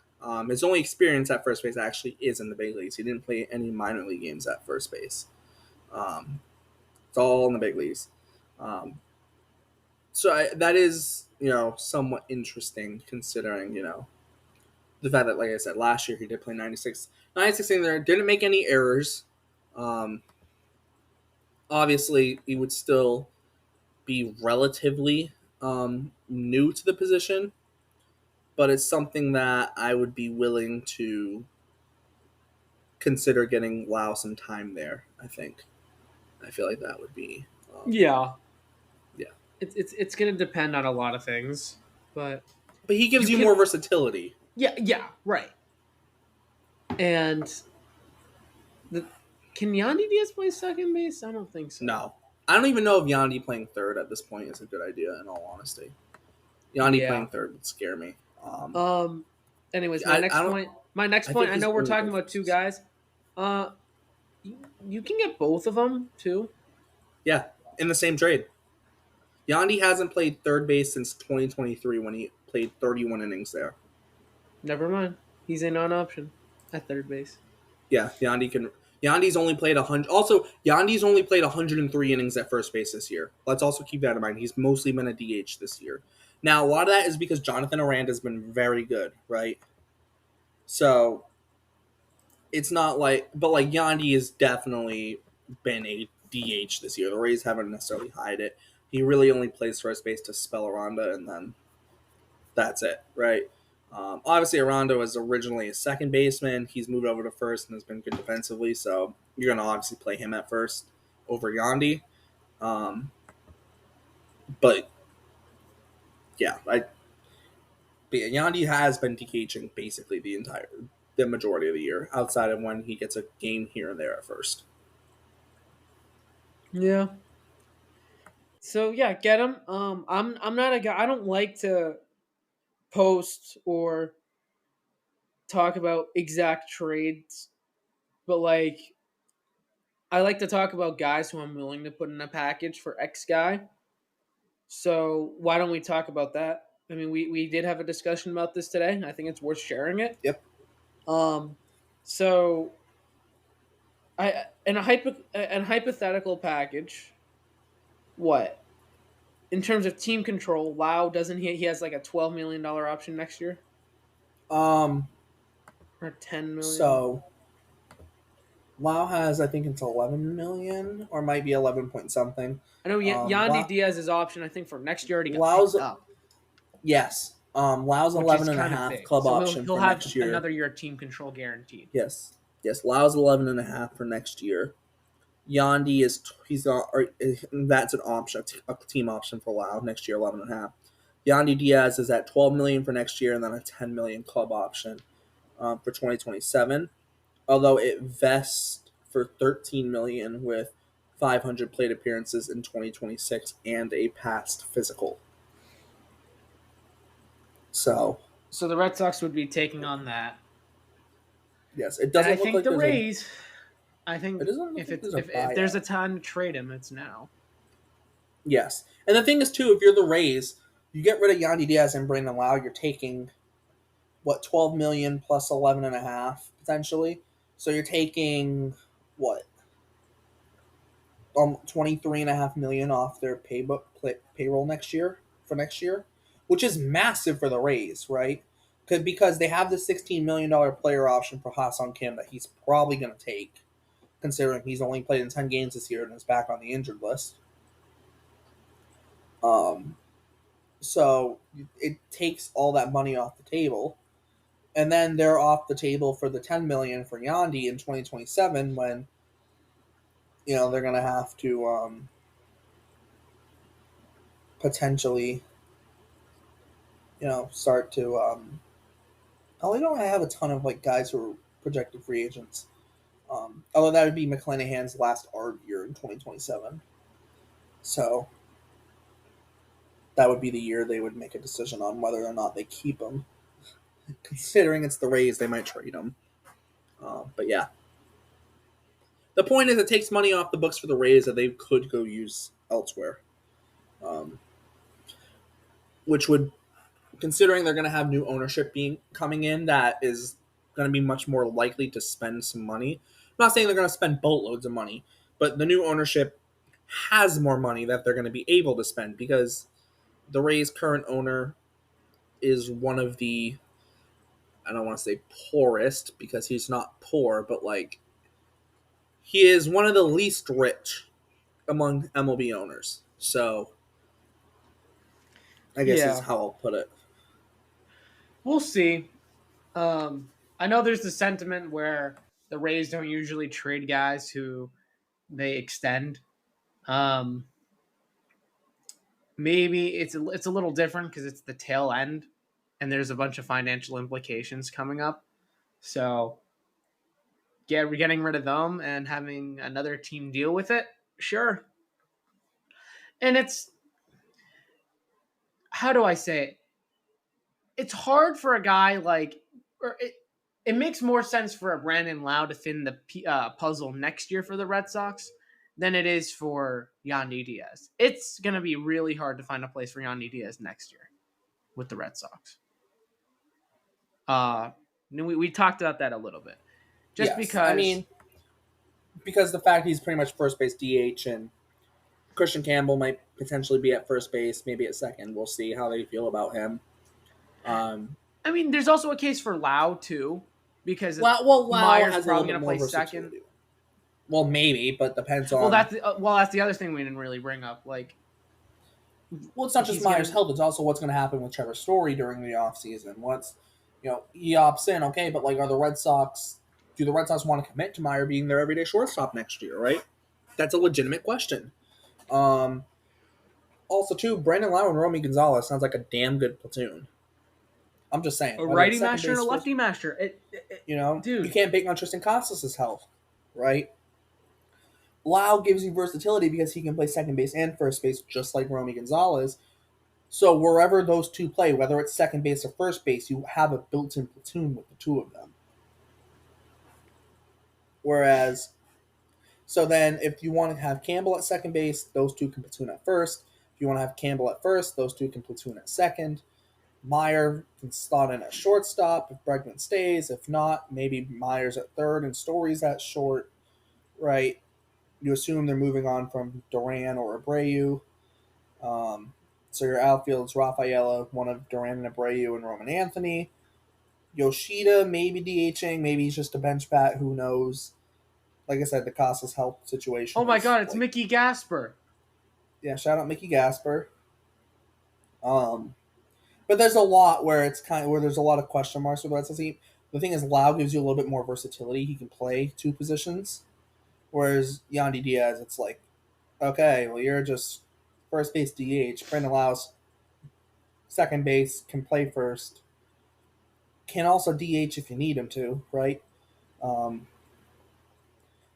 [SPEAKER 1] His only experience at first base actually is in the big leagues. He didn't play any minor league games at first base. It's all in the big leagues. Um, that is, somewhat interesting considering, the fact that, like I said, last year he did play 96 in there, didn't make any errors. Um, Obviously, he would still be relatively new to the position, but it's something that I would be willing to consider getting Lau some time there. I feel like that would be,
[SPEAKER 2] Yeah,
[SPEAKER 1] yeah.
[SPEAKER 2] it's gonna depend on a lot of things, but
[SPEAKER 1] But he gives
[SPEAKER 2] you
[SPEAKER 1] you
[SPEAKER 2] can.
[SPEAKER 1] more versatility.
[SPEAKER 2] Yeah, right. And the can Yandy Diaz play second base? I don't think so.
[SPEAKER 1] No, I don't even know if Yandy playing third at this point is a good idea. In all honesty, Yandy
[SPEAKER 2] Yeah.
[SPEAKER 1] playing third would scare me.
[SPEAKER 2] Um. Anyways,
[SPEAKER 1] I don't.
[SPEAKER 2] My next
[SPEAKER 1] I
[SPEAKER 2] point.
[SPEAKER 1] think
[SPEAKER 2] I
[SPEAKER 1] he's
[SPEAKER 2] know we're
[SPEAKER 1] really
[SPEAKER 2] talking
[SPEAKER 1] good for
[SPEAKER 2] about two
[SPEAKER 1] this.
[SPEAKER 2] guys. Uh, you can get both of them too.
[SPEAKER 1] Yeah, in the same trade. Yandy hasn't played third base since 2023 when he played 31 innings there.
[SPEAKER 2] Never mind. He's a non-option at third base.
[SPEAKER 1] Yeah, Yandy can. Yandy's only played 100. Also, Yandy's only played 103 innings at first base this year. Let's also keep that in mind. He's mostly been a DH this year. Now, a lot of that is because Jonathan Aranda has been very good, right? So it's not like, but like Yandy has definitely been a DH this year. The Rays haven't necessarily hide it. He really only plays first base to spell Aranda, and then that's it, right? Obviously, Aranda was originally a second baseman. He's moved over to first and has been good defensively, so you're going to obviously play him at first over Yandy. Um, but yeah, but yeah, Yandy has been DHing basically the majority of the year, outside of when he gets a game here and there at first.
[SPEAKER 2] Yeah. So yeah, get him. I'm not a guy. I don't like to post or talk about exact trades, but like I like to talk about guys who I'm willing to put in a package for X guy. So why don't we talk about that? I mean, we did have a discussion about this today. I think it's worth sharing it.
[SPEAKER 1] Yep.
[SPEAKER 2] Um, so I in a hypothetical package, what in terms of team control? Wow, doesn't he? He has like a $12 million option next year
[SPEAKER 1] Um.
[SPEAKER 2] or 10 million.
[SPEAKER 1] So Lau has, I think it's 11 million or might be 11 point something.
[SPEAKER 2] I know Yandy
[SPEAKER 1] Lau,
[SPEAKER 2] Diaz's option. I think for next year already got
[SPEAKER 1] Lau's
[SPEAKER 2] picked up,
[SPEAKER 1] yes. Lau's
[SPEAKER 2] which
[SPEAKER 1] 11
[SPEAKER 2] is
[SPEAKER 1] and a
[SPEAKER 2] kind of
[SPEAKER 1] half
[SPEAKER 2] big.
[SPEAKER 1] club
[SPEAKER 2] So
[SPEAKER 1] option
[SPEAKER 2] he'll
[SPEAKER 1] for
[SPEAKER 2] have
[SPEAKER 1] next year.
[SPEAKER 2] another year of team control guaranteed.
[SPEAKER 1] Yes. Yes. Lau's 11 and a half for next year. Yandy is he's got that's an option, a team option for Lau next year, 11 and a half. Yandy Diaz is at 12 million for next year, and then a 10 million club option for 2027. Although it vests for 13 million with 500 plate appearances in 2026 and a past physical. So
[SPEAKER 2] So the Red Sox would be taking on that,
[SPEAKER 1] yes, it
[SPEAKER 2] and I
[SPEAKER 1] doesn't look
[SPEAKER 2] think
[SPEAKER 1] like
[SPEAKER 2] the
[SPEAKER 1] there's a
[SPEAKER 2] Rays. I
[SPEAKER 1] it
[SPEAKER 2] think
[SPEAKER 1] doesn't look
[SPEAKER 2] if
[SPEAKER 1] like
[SPEAKER 2] it's
[SPEAKER 1] there's a
[SPEAKER 2] if there's a
[SPEAKER 1] buyout.
[SPEAKER 2] time to trade him, it's now.
[SPEAKER 1] Yes, and the thing is too, if you're the Rays, you get rid of Yandy Diaz and Brandon Lau, you're taking what 12 million plus 11 and a half potentially. So you're taking what 23.5 million off their payroll next year for next year, which is massive for the Rays, right? Because they have the $16 million player option for Hassan Kim that he's probably going to take, considering he's only played in 10 games this year and is back on the injured list. Um, so it takes all that money off the table, and then they're off the table for the 10 million for Yandy in 2027 when they're going to have to potentially start to. Oh, they don't have a ton of like guys who are projected free agents. Although that would be McClanahan's last ARB year in 2027, so that would be the year they would make a decision on whether or not they keep him. Considering it's the Rays, they might trade him. But yeah, the point is it takes money off the books for the Rays that they could go use elsewhere, um, which would, considering they're going to have new ownership being coming in, that is going to be much more likely to spend some money. I'm not saying they're going to spend boatloads of money, but the new ownership has more money that they're going to be able to spend because the Rays' current owner is one of the, I don't want to say poorest because he's not poor, but like he is one of the least rich among MLB owners. So I guess is
[SPEAKER 2] Yeah,
[SPEAKER 1] how I'll put it.
[SPEAKER 2] we'll see. I know there's the sentiment where the Rays don't usually trade guys who they extend. Um, Maybe it's a little different because it's the tail end, and there's a bunch of financial implications coming up. So, yeah, we're getting rid of them and having another team deal with it. Sure, and it's how do I say it? It's hard for a guy like, or it makes more sense for a Brandon Lau to fit in the puzzle next year for the Red Sox than it is for Yandy Diaz. It's going to be really hard to find a place for Yandy Diaz next year with the Red Sox. We talked about that a little bit. Just
[SPEAKER 1] Yes, I
[SPEAKER 2] because,
[SPEAKER 1] mean because the fact he's pretty much first base DH and Christian Campbell might potentially be at first base, maybe at second. We'll see how they feel about him. Um,
[SPEAKER 2] I mean, there's also a case for Lau too, because
[SPEAKER 1] Lau
[SPEAKER 2] Meyer's
[SPEAKER 1] has a little
[SPEAKER 2] probably
[SPEAKER 1] bit
[SPEAKER 2] going to
[SPEAKER 1] more
[SPEAKER 2] play second.
[SPEAKER 1] versatility. Well, maybe, but depends
[SPEAKER 2] Well,
[SPEAKER 1] on.
[SPEAKER 2] that's the other thing we didn't really bring up. Like
[SPEAKER 1] Well, it's not just
[SPEAKER 2] he's
[SPEAKER 1] Myers'
[SPEAKER 2] getting
[SPEAKER 1] health; it's also what's going to happen with Trevor Story during the offseason. He opts in, okay, but like, are the Red Sox? Do the Red Sox want to commit to Meyer being their everyday shortstop next year? Right, that's a legitimate question. Um, Also, too, Brandon Lau and Romy Gonzalez sounds like a damn good platoon. I'm just saying,
[SPEAKER 2] a
[SPEAKER 1] whether it's
[SPEAKER 2] righty
[SPEAKER 1] second
[SPEAKER 2] master and a
[SPEAKER 1] base, first,
[SPEAKER 2] lefty master.
[SPEAKER 1] you
[SPEAKER 2] Dude,
[SPEAKER 1] can't bank on Tristan Casas' health, right? Lau gives you versatility because he can play second base and first base just like Romy Gonzalez. So wherever those two play, whether it's second base or first base, you have a built-in platoon with the two of them. Whereas, so then if you want to have Campbell at second base, those two can platoon at first. If you want to have Campbell at first, those two can platoon at second. Meyer can slot in at shortstop if Bregman stays. If not, maybe Meyer's at third and Story's at short, right? You assume they're moving on from Duran or Abreu. So your outfield's Rafaela, one of Duran and Abreu, and Roman Anthony. Yoshida, maybe DHing, maybe he's just a bench bat. Who knows? Like I said, the Casas health
[SPEAKER 2] Oh
[SPEAKER 1] situation
[SPEAKER 2] my
[SPEAKER 1] is
[SPEAKER 2] God, it's
[SPEAKER 1] like,
[SPEAKER 2] Mickey Gasper.
[SPEAKER 1] yeah. Shout out Mickey Gasper. Um, but there's a lot where it's kind of where there's a lot of question marks with the Red Sox team. The thing is, Lau gives you a little bit more versatility. He can play two positions, whereas Yandy Diaz, it's like, okay, well you're just first base DH. Brandon Lau's second base, can play first, can also DH if you need him to, right? Um,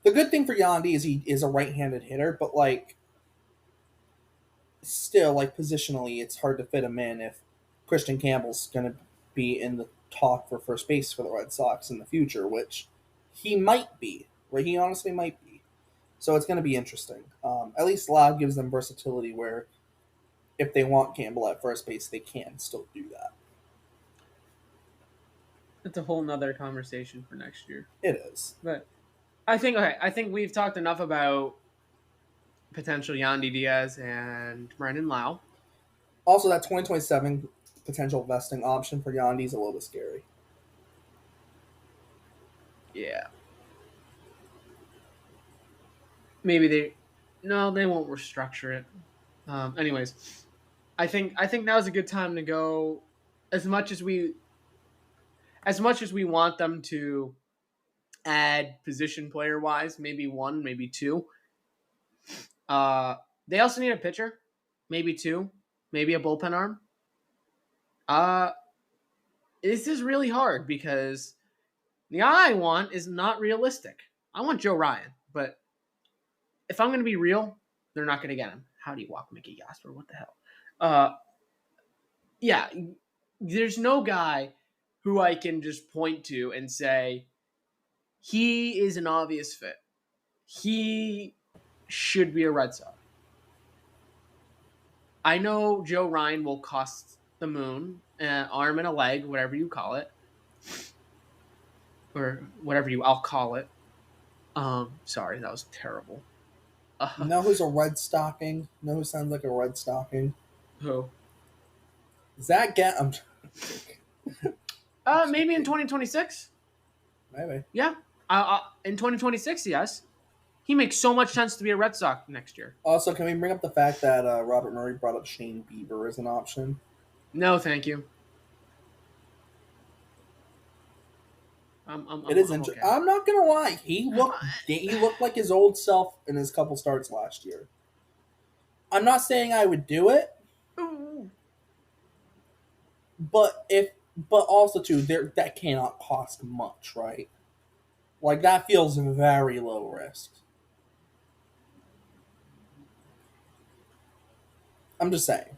[SPEAKER 1] the good thing for Yandy is he is a right-handed hitter, but like still, like positionally, it's hard to fit him in if Christian Campbell's going to be in the talk for first base for the Red Sox in the future, which he might be, right? He honestly might be. So it's going to be interesting. At least Lau gives them versatility where if they want Campbell at first base, they can still do that.
[SPEAKER 2] It's a whole nother conversation for next year.
[SPEAKER 1] It is.
[SPEAKER 2] But I think we've talked enough about potential Yandy Diaz and Brandon Lau.
[SPEAKER 1] Also, that 2027 potential vesting option for Yandy is a little bit scary.
[SPEAKER 2] Yeah. Maybe they won't restructure it. Anyways, I think now's a good time to go. As much as we want them to add position player wise, maybe one, maybe two. Uh, they also need a pitcher, maybe two, maybe a bullpen arm. Uh, this is really hard because the guy I want is not realistic. I want Joe Ryan, but if I'm going to be real, they're not going to get him. How do you walk Mickey Gasper? What the hell? Uh, yeah, there's no guy who I can just point to and say he is an obvious fit. He should be a Red Sox. I know Joe Ryan will cost the moon, an arm and a leg, whatever you call it, or whatever I'll call it. Sorry, that was terrible.
[SPEAKER 1] You know who's a red stocking? You know who sounds like a red stocking?
[SPEAKER 2] Who?
[SPEAKER 1] Zach Gant.
[SPEAKER 2] Maybe in 2026.
[SPEAKER 1] Maybe.
[SPEAKER 2] Yeah. In 2026, yes. He makes so much sense to be a Red Sox next year.
[SPEAKER 1] Also, can we bring up the fact that Robert Murray brought up Shane Bieber as an option?
[SPEAKER 2] No, thank you.
[SPEAKER 1] It is interesting.
[SPEAKER 2] Okay.
[SPEAKER 1] I'm not gonna lie. He looked like his old self in his couple starts last year. I'm not saying I would do it,
[SPEAKER 2] Ooh.
[SPEAKER 1] but also too, that cannot cost much, right? Like that feels very low risk. I'm just saying.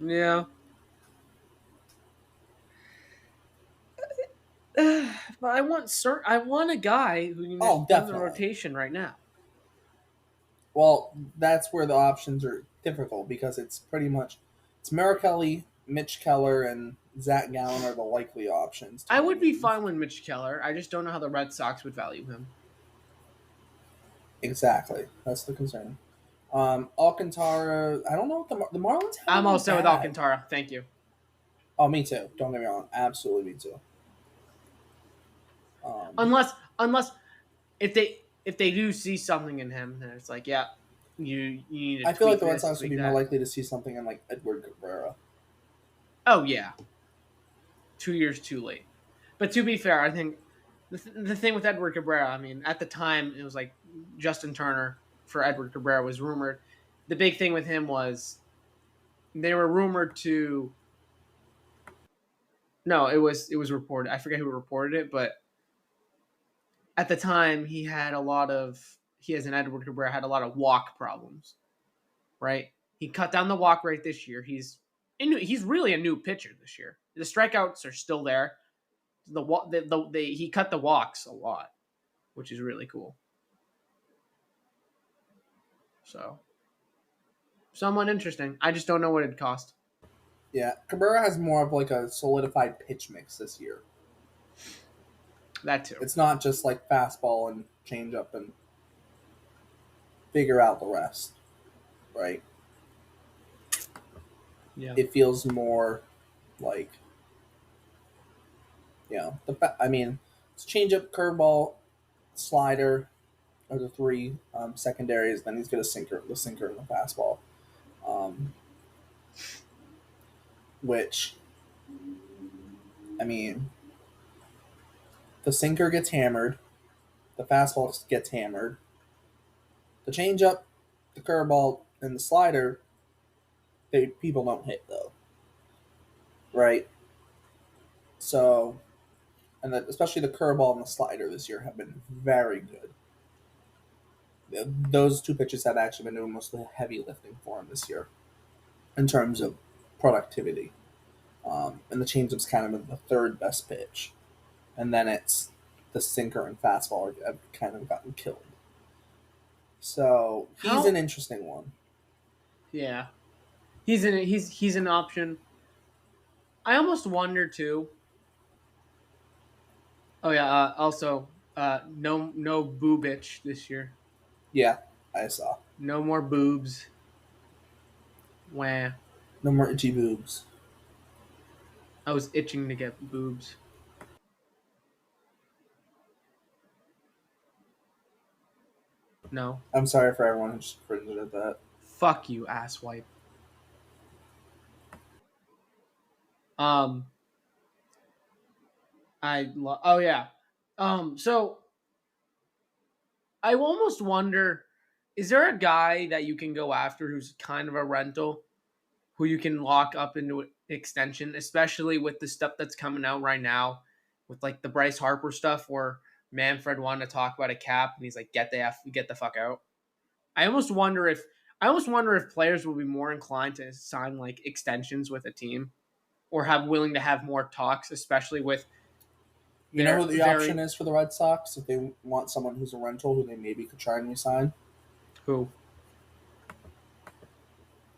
[SPEAKER 2] Yeah. But I want a guy who can just be in the
[SPEAKER 1] Definitely.
[SPEAKER 2] rotation right now.
[SPEAKER 1] Well, that's where the options are difficult because it's pretty much it's Kelly, Mitch Keller, and Zach Gallen are the likely options.
[SPEAKER 2] I would be fine with Mitch Keller. I just don't know how the Red Sox would value him.
[SPEAKER 1] Exactly, that's the concern. Alcantara, I don't know what the Marlins have.
[SPEAKER 2] I'm all set with Alcantara. Thank you.
[SPEAKER 1] Oh, me too. Don't get me wrong. Absolutely, me too.
[SPEAKER 2] Unless if they do see something in him, then it's like, yeah, you need to.
[SPEAKER 1] I feel like the Red
[SPEAKER 2] this,
[SPEAKER 1] Sox would be
[SPEAKER 2] tweak
[SPEAKER 1] more
[SPEAKER 2] that.
[SPEAKER 1] likely to see something in like Edward Cabrera.
[SPEAKER 2] Oh yeah, 2 years too late. But to be fair, I think the thing with Edward Cabrera, I mean, at the time it was like Justin Turner for Edward Cabrera was rumored. The big thing with him was they were rumored to. No, it was reported. I forget who reported it, but at the time he as an Edward Cabrera had a lot of walk problems. Right? He cut down the walk rate this year. He's really a new pitcher this year. The strikeouts are still there. He cut the walks a lot, which is really cool. So, somewhat interesting. I just don't know what it'd cost.
[SPEAKER 1] Yeah, Cabrera has more of like a solidified pitch mix this year.
[SPEAKER 2] That too.
[SPEAKER 1] It's not just like fastball and changeup and figure out the rest, right?
[SPEAKER 2] Yeah.
[SPEAKER 1] It feels more like, I mean, it's changeup, curveball, slider are the three secondaries. Then he's got the sinker, and the fastball, um, which I mean, the sinker gets hammered, the fastball gets hammered, the changeup, the curveball, and the slider. People don't hit though, right? So, especially the curveball and the slider this year have been very good. Those two pitches have actually been doing most of the heavy lifting for him this year in terms of productivity. And the changeup's kind of the third best pitch, and then it's the sinker and fastball have kind of gotten killed. So he's an
[SPEAKER 2] How?
[SPEAKER 1] interesting one.
[SPEAKER 2] Yeah. He's an option. I almost wonder too. Oh yeah. Also, no boobich this year.
[SPEAKER 1] Yeah, I saw.
[SPEAKER 2] No more boobs. Wah.
[SPEAKER 1] No more itchy boobs.
[SPEAKER 2] I was itching to get boobs. No.
[SPEAKER 1] I'm sorry for everyone who just cringed at that.
[SPEAKER 2] Fuck you, asswipe. Um. Oh yeah. So I almost wonder, is there a guy that you can go after who's kind of a rental, who you can lock up into an extension, especially with the stuff that's coming out right now, with like the Bryce Harper stuff where Manfred wanted to talk about a cap and he's like, get the fuck out. I almost wonder if players will be more inclined to sign like extensions with a team or have willing to have more talks, especially with
[SPEAKER 1] You know
[SPEAKER 2] their
[SPEAKER 1] who the option
[SPEAKER 2] very
[SPEAKER 1] is for the Red Sox if they want someone who's a rental who they maybe could try and resign?
[SPEAKER 2] who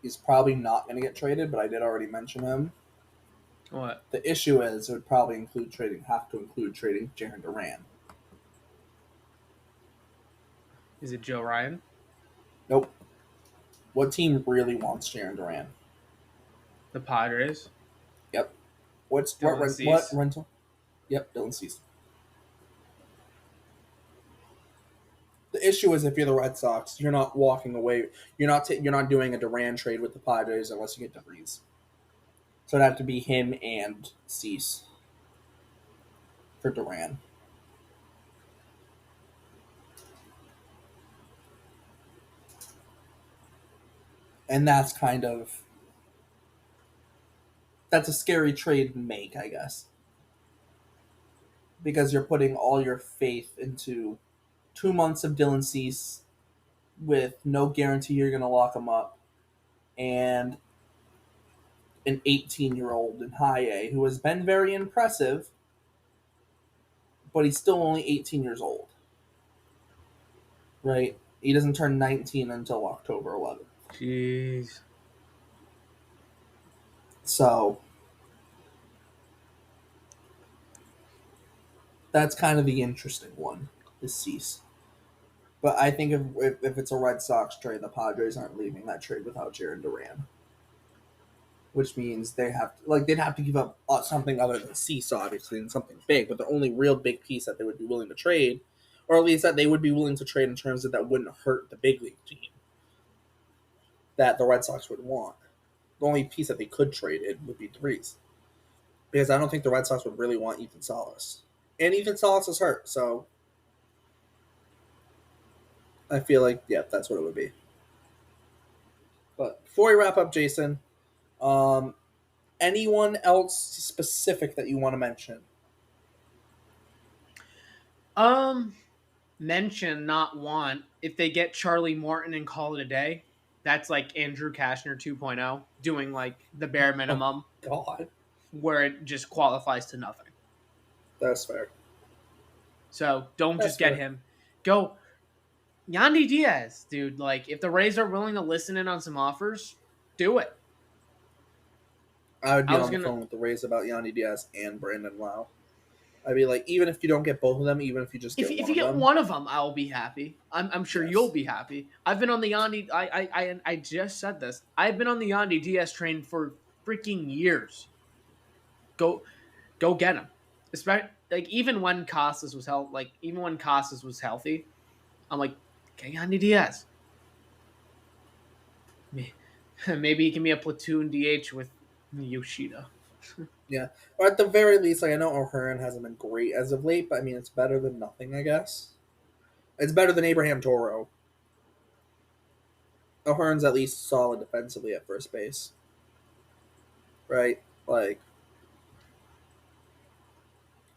[SPEAKER 1] He's probably not going to get traded, but I did already mention him.
[SPEAKER 2] what
[SPEAKER 1] The issue is it would probably have to include trading Jaron Duran.
[SPEAKER 2] is it? Joe Ryan,
[SPEAKER 1] Nope. What team really wants Jaron Duran?
[SPEAKER 2] the Padres,
[SPEAKER 1] Yep.
[SPEAKER 2] Dylan
[SPEAKER 1] What
[SPEAKER 2] Cease.
[SPEAKER 1] rental? Yep, Dylan Cease. The issue is if you're the Red Sox, you're not walking away. You're not doing a Duran trade with the Padres unless you get DeVries. So it'd have to be him and Cease for Duran. And that's a scary trade to make, I guess. Because you're putting all your faith into 2 months of Dylan Cease with no guarantee you're going to lock him up, and an 18-year-old in high A who has been very impressive, but he's still only 18 years old. Right? He doesn't turn 19 until October 11th.
[SPEAKER 2] Jeez.
[SPEAKER 1] So that's kind of the interesting one, is Cease. But I think if it's a Red Sox trade, the Padres aren't leaving that trade without Jaron Duran, which means they'd have to give up something other than Cease, obviously, and something big. But the only real big piece that they would be willing to trade, or at least that they would be willing to trade in terms of that wouldn't hurt the big league team, that the Red Sox would want. The only piece that they could trade it would be DeVries, because I don't think the Red Sox would really want Ethan Salas, and Ethan Salas is hurt, so I feel like that's what it would be. But before we wrap up, Jason, um, anyone else specific that you want to mention?
[SPEAKER 2] Um, mention not want if they get Charlie Morton and call it a day. That's like Andrew Kashner 2.0 doing like the bare
[SPEAKER 1] Oh
[SPEAKER 2] minimum
[SPEAKER 1] God,
[SPEAKER 2] where it just qualifies to nothing.
[SPEAKER 1] that's fair.
[SPEAKER 2] So don't
[SPEAKER 1] That's
[SPEAKER 2] just get
[SPEAKER 1] fair.
[SPEAKER 2] him. Go Yandy Diaz, dude. Like, if the Rays are willing to listen in on some offers, do it.
[SPEAKER 1] I would
[SPEAKER 2] I
[SPEAKER 1] be
[SPEAKER 2] was
[SPEAKER 1] on the
[SPEAKER 2] gonna
[SPEAKER 1] phone with the Rays about Yandy Diaz and Brandon Lau. I'd be like, even if you don't get both of them, even if you just get
[SPEAKER 2] if
[SPEAKER 1] one
[SPEAKER 2] you
[SPEAKER 1] of
[SPEAKER 2] get
[SPEAKER 1] them,
[SPEAKER 2] one of them, I'll be happy. I'm sure you'll
[SPEAKER 1] yes.
[SPEAKER 2] be happy. I've been on the Yandy. I just said this. I've been on the Yandy Diaz train for freaking years. Go go get him. Especially like even when Casas was healthy, I'm like, okay, Yandy Diaz. Maybe he can be a platoon DH with Yoshida.
[SPEAKER 1] Yeah. Or at the very least, like I know O'Hearn hasn't been great as of late, but I mean it's better than nothing, I guess. It's better than Abraham Toro. O'Hearn's at least solid defensively at first base. Right? Like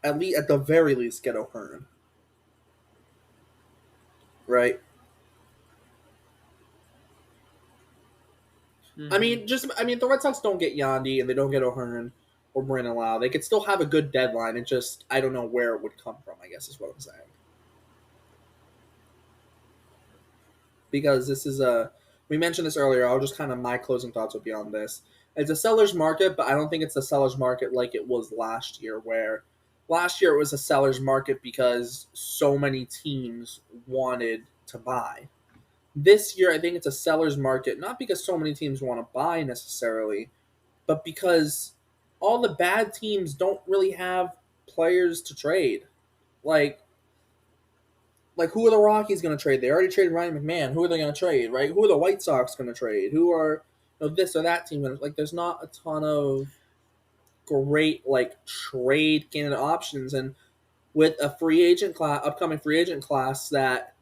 [SPEAKER 1] at the very least get O'Hearn. Right?
[SPEAKER 2] Mm-hmm.
[SPEAKER 1] The Red Sox don't get Yandy and they don't get O'Hearn or Brandon Lau. They could still have a good deadline. It just I don't know where it would come from, I guess is what I'm saying. Because this is a we mentioned this earlier. I'll just kind of my closing thoughts would be on this. It's a seller's market, but I don't think it's a seller's market like it was last year, where last year it was a seller's market because so many teams wanted to buy. This year, I think it's a seller's market, not because so many teams want to buy necessarily, but because all the bad teams don't really have players to trade. Like who are the Rockies going to trade? They already traded Ryan McMahon. Who are they going to trade? Right? Who are the White Sox going to trade? Who are this or that team? Like, there's not a ton of great like trade candidate options, and with a upcoming free agent class that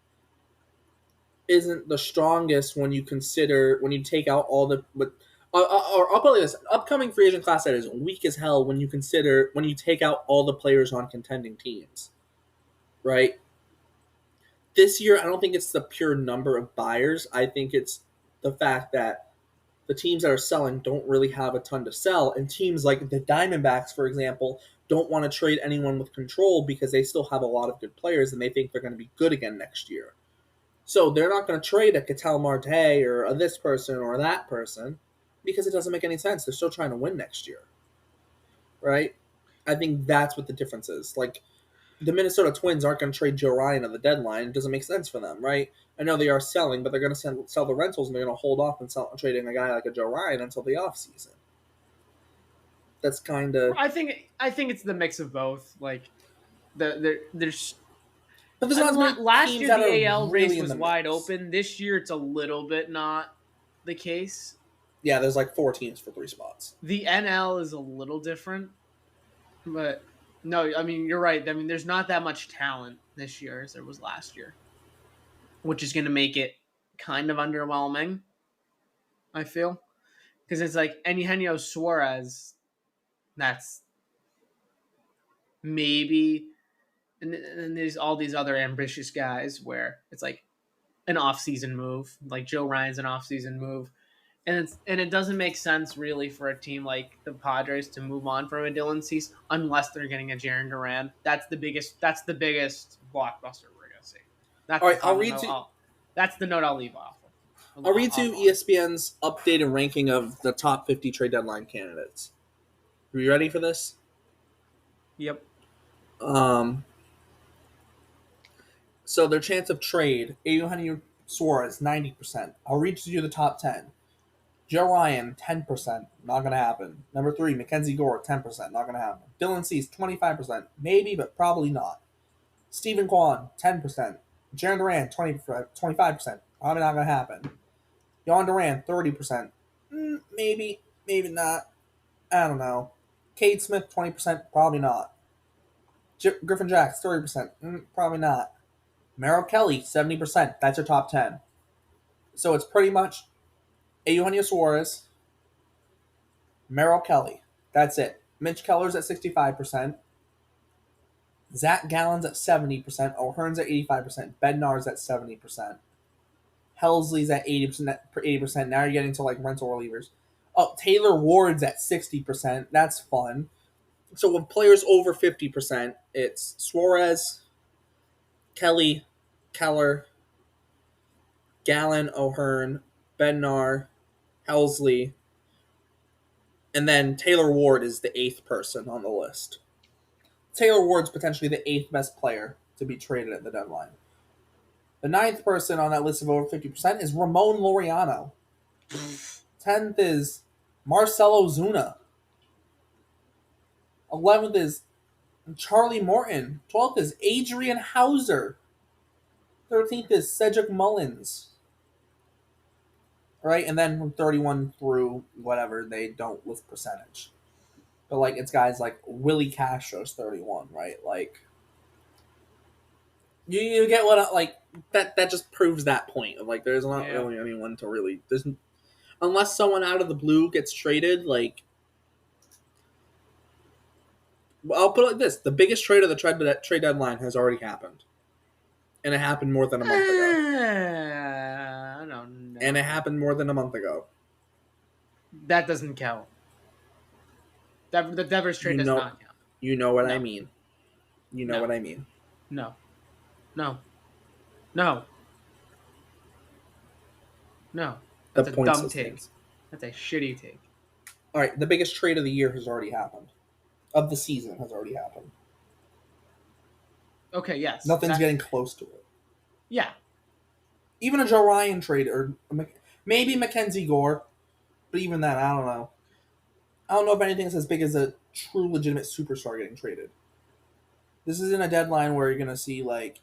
[SPEAKER 1] isn't the strongest when you take out all the but. Or I'll put it like this: upcoming free agent class that is weak as hell when you take out all the players on contending teams, right? This year, I don't think it's the pure number of buyers. I think it's the fact that the teams that are selling don't really have a ton to sell, and teams like the Diamondbacks, for example, don't want to trade anyone with control because they still have a lot of good players and they think they're going to be good again next year. So they're not going to trade a Ketel Marte or a this person or that person because it doesn't make any sense. They're still trying to win next year, right? I think that's what the difference is. Like the Minnesota Twins aren't going to trade Joe Ryan at the deadline. It doesn't make sense for them, right? I know they are selling, but they're going to sell the rentals and they're going to hold off and trading a guy like a Joe Ryan until the offseason. That's kind of.
[SPEAKER 2] I think it's the mix of both. Like there's
[SPEAKER 1] But there's
[SPEAKER 2] I
[SPEAKER 1] not
[SPEAKER 2] mean,
[SPEAKER 1] as many
[SPEAKER 2] last
[SPEAKER 1] teams
[SPEAKER 2] year
[SPEAKER 1] that
[SPEAKER 2] the
[SPEAKER 1] are
[SPEAKER 2] AL race
[SPEAKER 1] really in
[SPEAKER 2] was
[SPEAKER 1] the
[SPEAKER 2] wide
[SPEAKER 1] mix.
[SPEAKER 2] open. This year it's a little bit not the case.
[SPEAKER 1] Yeah, there's like 4 teams for 3 spots.
[SPEAKER 2] The NL is a little different, but no, I mean you're right. I mean there's not that much talent this year as there was last year, which is going to make it kind of underwhelming. I feel because it's like Eugenio Suarez. That's maybe, and there's all these other ambitious guys where it's like an off-season move, like Joe Ryan's an off-season move, and it doesn't make sense really for a team like the Padres to move on from a Dylan Cease unless they're getting a Jaron Duran. That's the biggest. That's the biggest blockbuster we're gonna see.
[SPEAKER 1] All
[SPEAKER 2] That's the
[SPEAKER 1] right,
[SPEAKER 2] final note. That's the note I'll leave off.
[SPEAKER 1] I'll read
[SPEAKER 2] Off
[SPEAKER 1] to
[SPEAKER 2] on.
[SPEAKER 1] ESPN's updated ranking of the top 50 trade deadline candidates. Are you ready for this?
[SPEAKER 2] Yep.
[SPEAKER 1] Um, so their chance of trade: Eugenio Suarez 90%. I'll read to you the top 10. Joe Ryan, 10%. Not going to happen. Number 3, Mackenzie Gore, 10%. Not going to happen. Dylan Cease, 25%. Maybe, but probably not. Stephen Kwan, 10%. Jaron Duran, 25%. Probably not going to happen. Yon Duran, 30%. Maybe, maybe not. I don't know. Cade Smith, 20%. Probably not. Griffin Jacks, 30%. Probably not. Merrill Kelly, 70%. That's your top 10. So it's pretty much Eugenio Suarez, Merrill Kelly. That's it. Mitch Keller's at 65%. Zach Gallen's at 70%. O'Hearn's at 85%. Bednar's at 70%. Helsley's at 80%. 80%. Now you're getting to like rental relievers. Oh, Taylor Ward's at 60%. That's fun. So with players over 50%, it's Suarez, Kelly, Keller, Gallen, O'Hearn, Bednar, Helsley, and then Taylor Ward is the 8th person on the list. Taylor Ward's potentially the 8th best player to be traded at the deadline. The 9th person on that list of over 50% is Ramon Laureano. 10th is Marcelo Zuna. 11th is Charlie Morton. 12th is Adrian Hauser. 13th is Cedric Mullins. Right? And then from 31 through whatever, they don't list percentage. But, like, it's guys like Willie Castro's 31, right? Like, you get what, like, that just proves that point. Of, like, there's not really anyone to really... unless someone out of the blue gets traded, like... I'll put it like this. The biggest trade of the trade deadline has already happened. And it happened more than a month ago.
[SPEAKER 2] I don't know.
[SPEAKER 1] And it happened more than a month ago.
[SPEAKER 2] That doesn't count. The Devers trade does not count.
[SPEAKER 1] You know what I mean. You know what I mean.
[SPEAKER 2] No. That's a dumb take. That's a shitty take.
[SPEAKER 1] All right, the biggest trade of the year has already happened. Of the season has already happened.
[SPEAKER 2] Okay, yes.
[SPEAKER 1] Nothing's getting close to it.
[SPEAKER 2] Yeah.
[SPEAKER 1] Even a Joe Ryan trade, or maybe Mackenzie Gore, but even that, I don't know. I don't know if anything's as big as a true legitimate superstar getting traded. This isn't a deadline where you're going to see, like,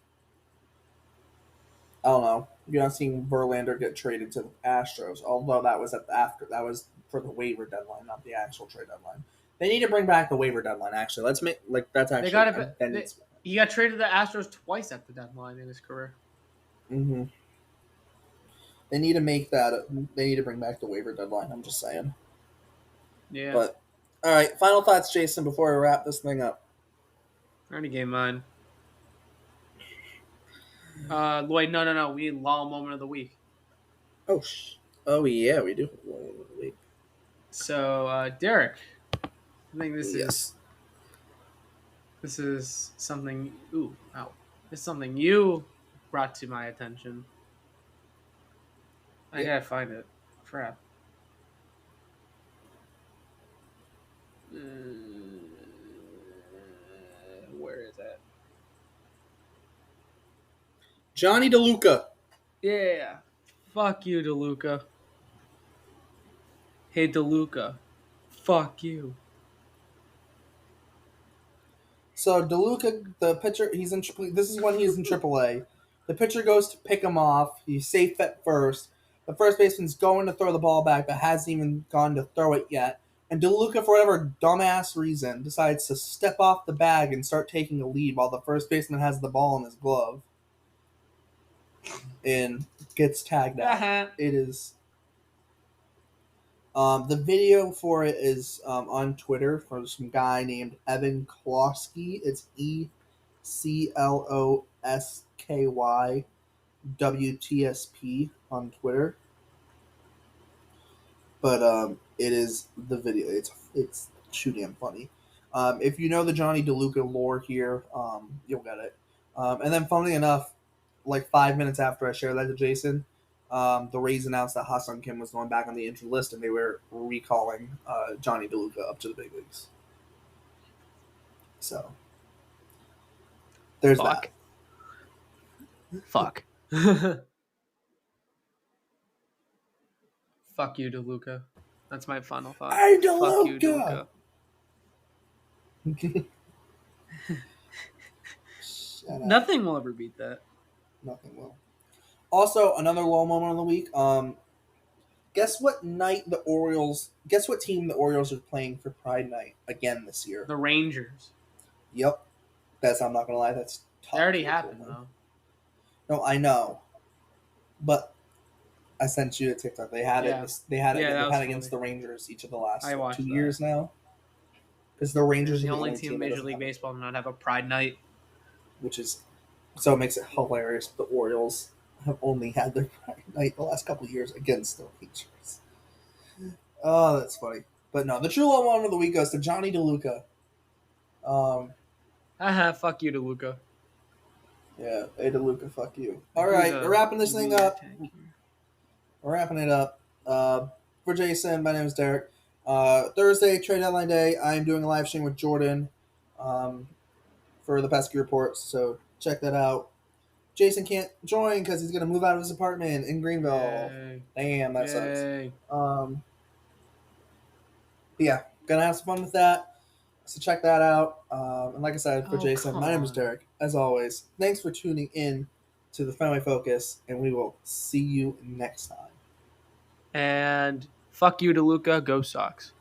[SPEAKER 1] I don't know, you're not seeing Verlander get traded to the Astros, although that was that was for the waiver deadline, not the actual trade deadline. They need to bring back the waiver deadline, actually. Let's make, like, that's actually...
[SPEAKER 2] He got traded to the Astros twice at the deadline in his career.
[SPEAKER 1] Mm-hmm. They need to make that... They need to bring back the waiver deadline, I'm just saying.
[SPEAKER 2] Yeah.
[SPEAKER 1] But, all right, final thoughts, Jason, before we wrap this thing up.
[SPEAKER 2] I already gave mine. Lloyd, no. We need LOL moment of the week.
[SPEAKER 1] Oh, yeah, we do. Moment of the week.
[SPEAKER 2] So, Derek, I think this is something. Ooh, wow! This is something you brought to my attention. I gotta find it. Crap. Where is that?
[SPEAKER 1] Johnny DeLuca.
[SPEAKER 2] Yeah. Fuck you, DeLuca. Hey, DeLuca. Fuck you.
[SPEAKER 1] So DeLuca, the pitcher, he's in. This is when he's in AAA. The pitcher goes to pick him off. He's safe at first. The first baseman's going to throw the ball back, but hasn't even gone to throw it yet. And DeLuca, for whatever dumbass reason, decides to step off the bag and start taking a lead while the first baseman has the ball in his glove. And gets tagged out. It is... the video for it is on Twitter from some guy named Evan Klosky. It's ECLOSKYWTSP on Twitter. But it is the video. It's too damn funny. If you know the Johnny DeLuca lore here, you'll get it. And then, funnily enough, like 5 minutes after I shared that to Jason, the Rays announced that Ha-Seong Kim was going back on the injured list, and they were recalling Johnny DeLuca up to the big leagues. So there's that.
[SPEAKER 2] Fuck. Fuck you, DeLuca. That's my final thought.
[SPEAKER 1] Hey, DeLuca!
[SPEAKER 2] Fuck you, DeLuca. Nothing will ever beat that.
[SPEAKER 1] Nothing will. Also, another low moment of the week. Guess what team the Orioles are playing for Pride Night again this year?
[SPEAKER 2] The Rangers.
[SPEAKER 1] Yep. I'm not gonna lie, that's tough.
[SPEAKER 2] That already happened, though.
[SPEAKER 1] No, I know. But I sent you a TikTok. They had it against the Rangers each of the last 2 years now. Because the Rangers
[SPEAKER 2] are the only team in Major League Baseball to not have a Pride Night.
[SPEAKER 1] So it makes it hilarious. The Orioles have only had their Pride Night the last couple of years against the Rangers. Oh, that's funny. But no, the true low moment of the week goes to Johnny DeLuca.
[SPEAKER 2] Fuck you, DeLuca.
[SPEAKER 1] Yeah, hey DeLuca, fuck you. All right, we're wrapping this thing up. we're wrapping it up. For Jason, my name is Derek. Thursday, trade deadline day, I'm doing a live stream with Jordan um, for the Pesky Reports, so check that out. Jason can't join because he's going to move out of his apartment in Greenville.
[SPEAKER 2] Yay.
[SPEAKER 1] Damn, that sucks.
[SPEAKER 2] Yay.
[SPEAKER 1] Yeah, gonna have some fun with that. So check that out. And like I said, for
[SPEAKER 2] Oh,
[SPEAKER 1] Jason,
[SPEAKER 2] come
[SPEAKER 1] my name is
[SPEAKER 2] on.
[SPEAKER 1] Derek. As always, thanks for tuning in to the Family Focus, and we will see you next time.
[SPEAKER 2] And fuck you to Luca. Go Sox.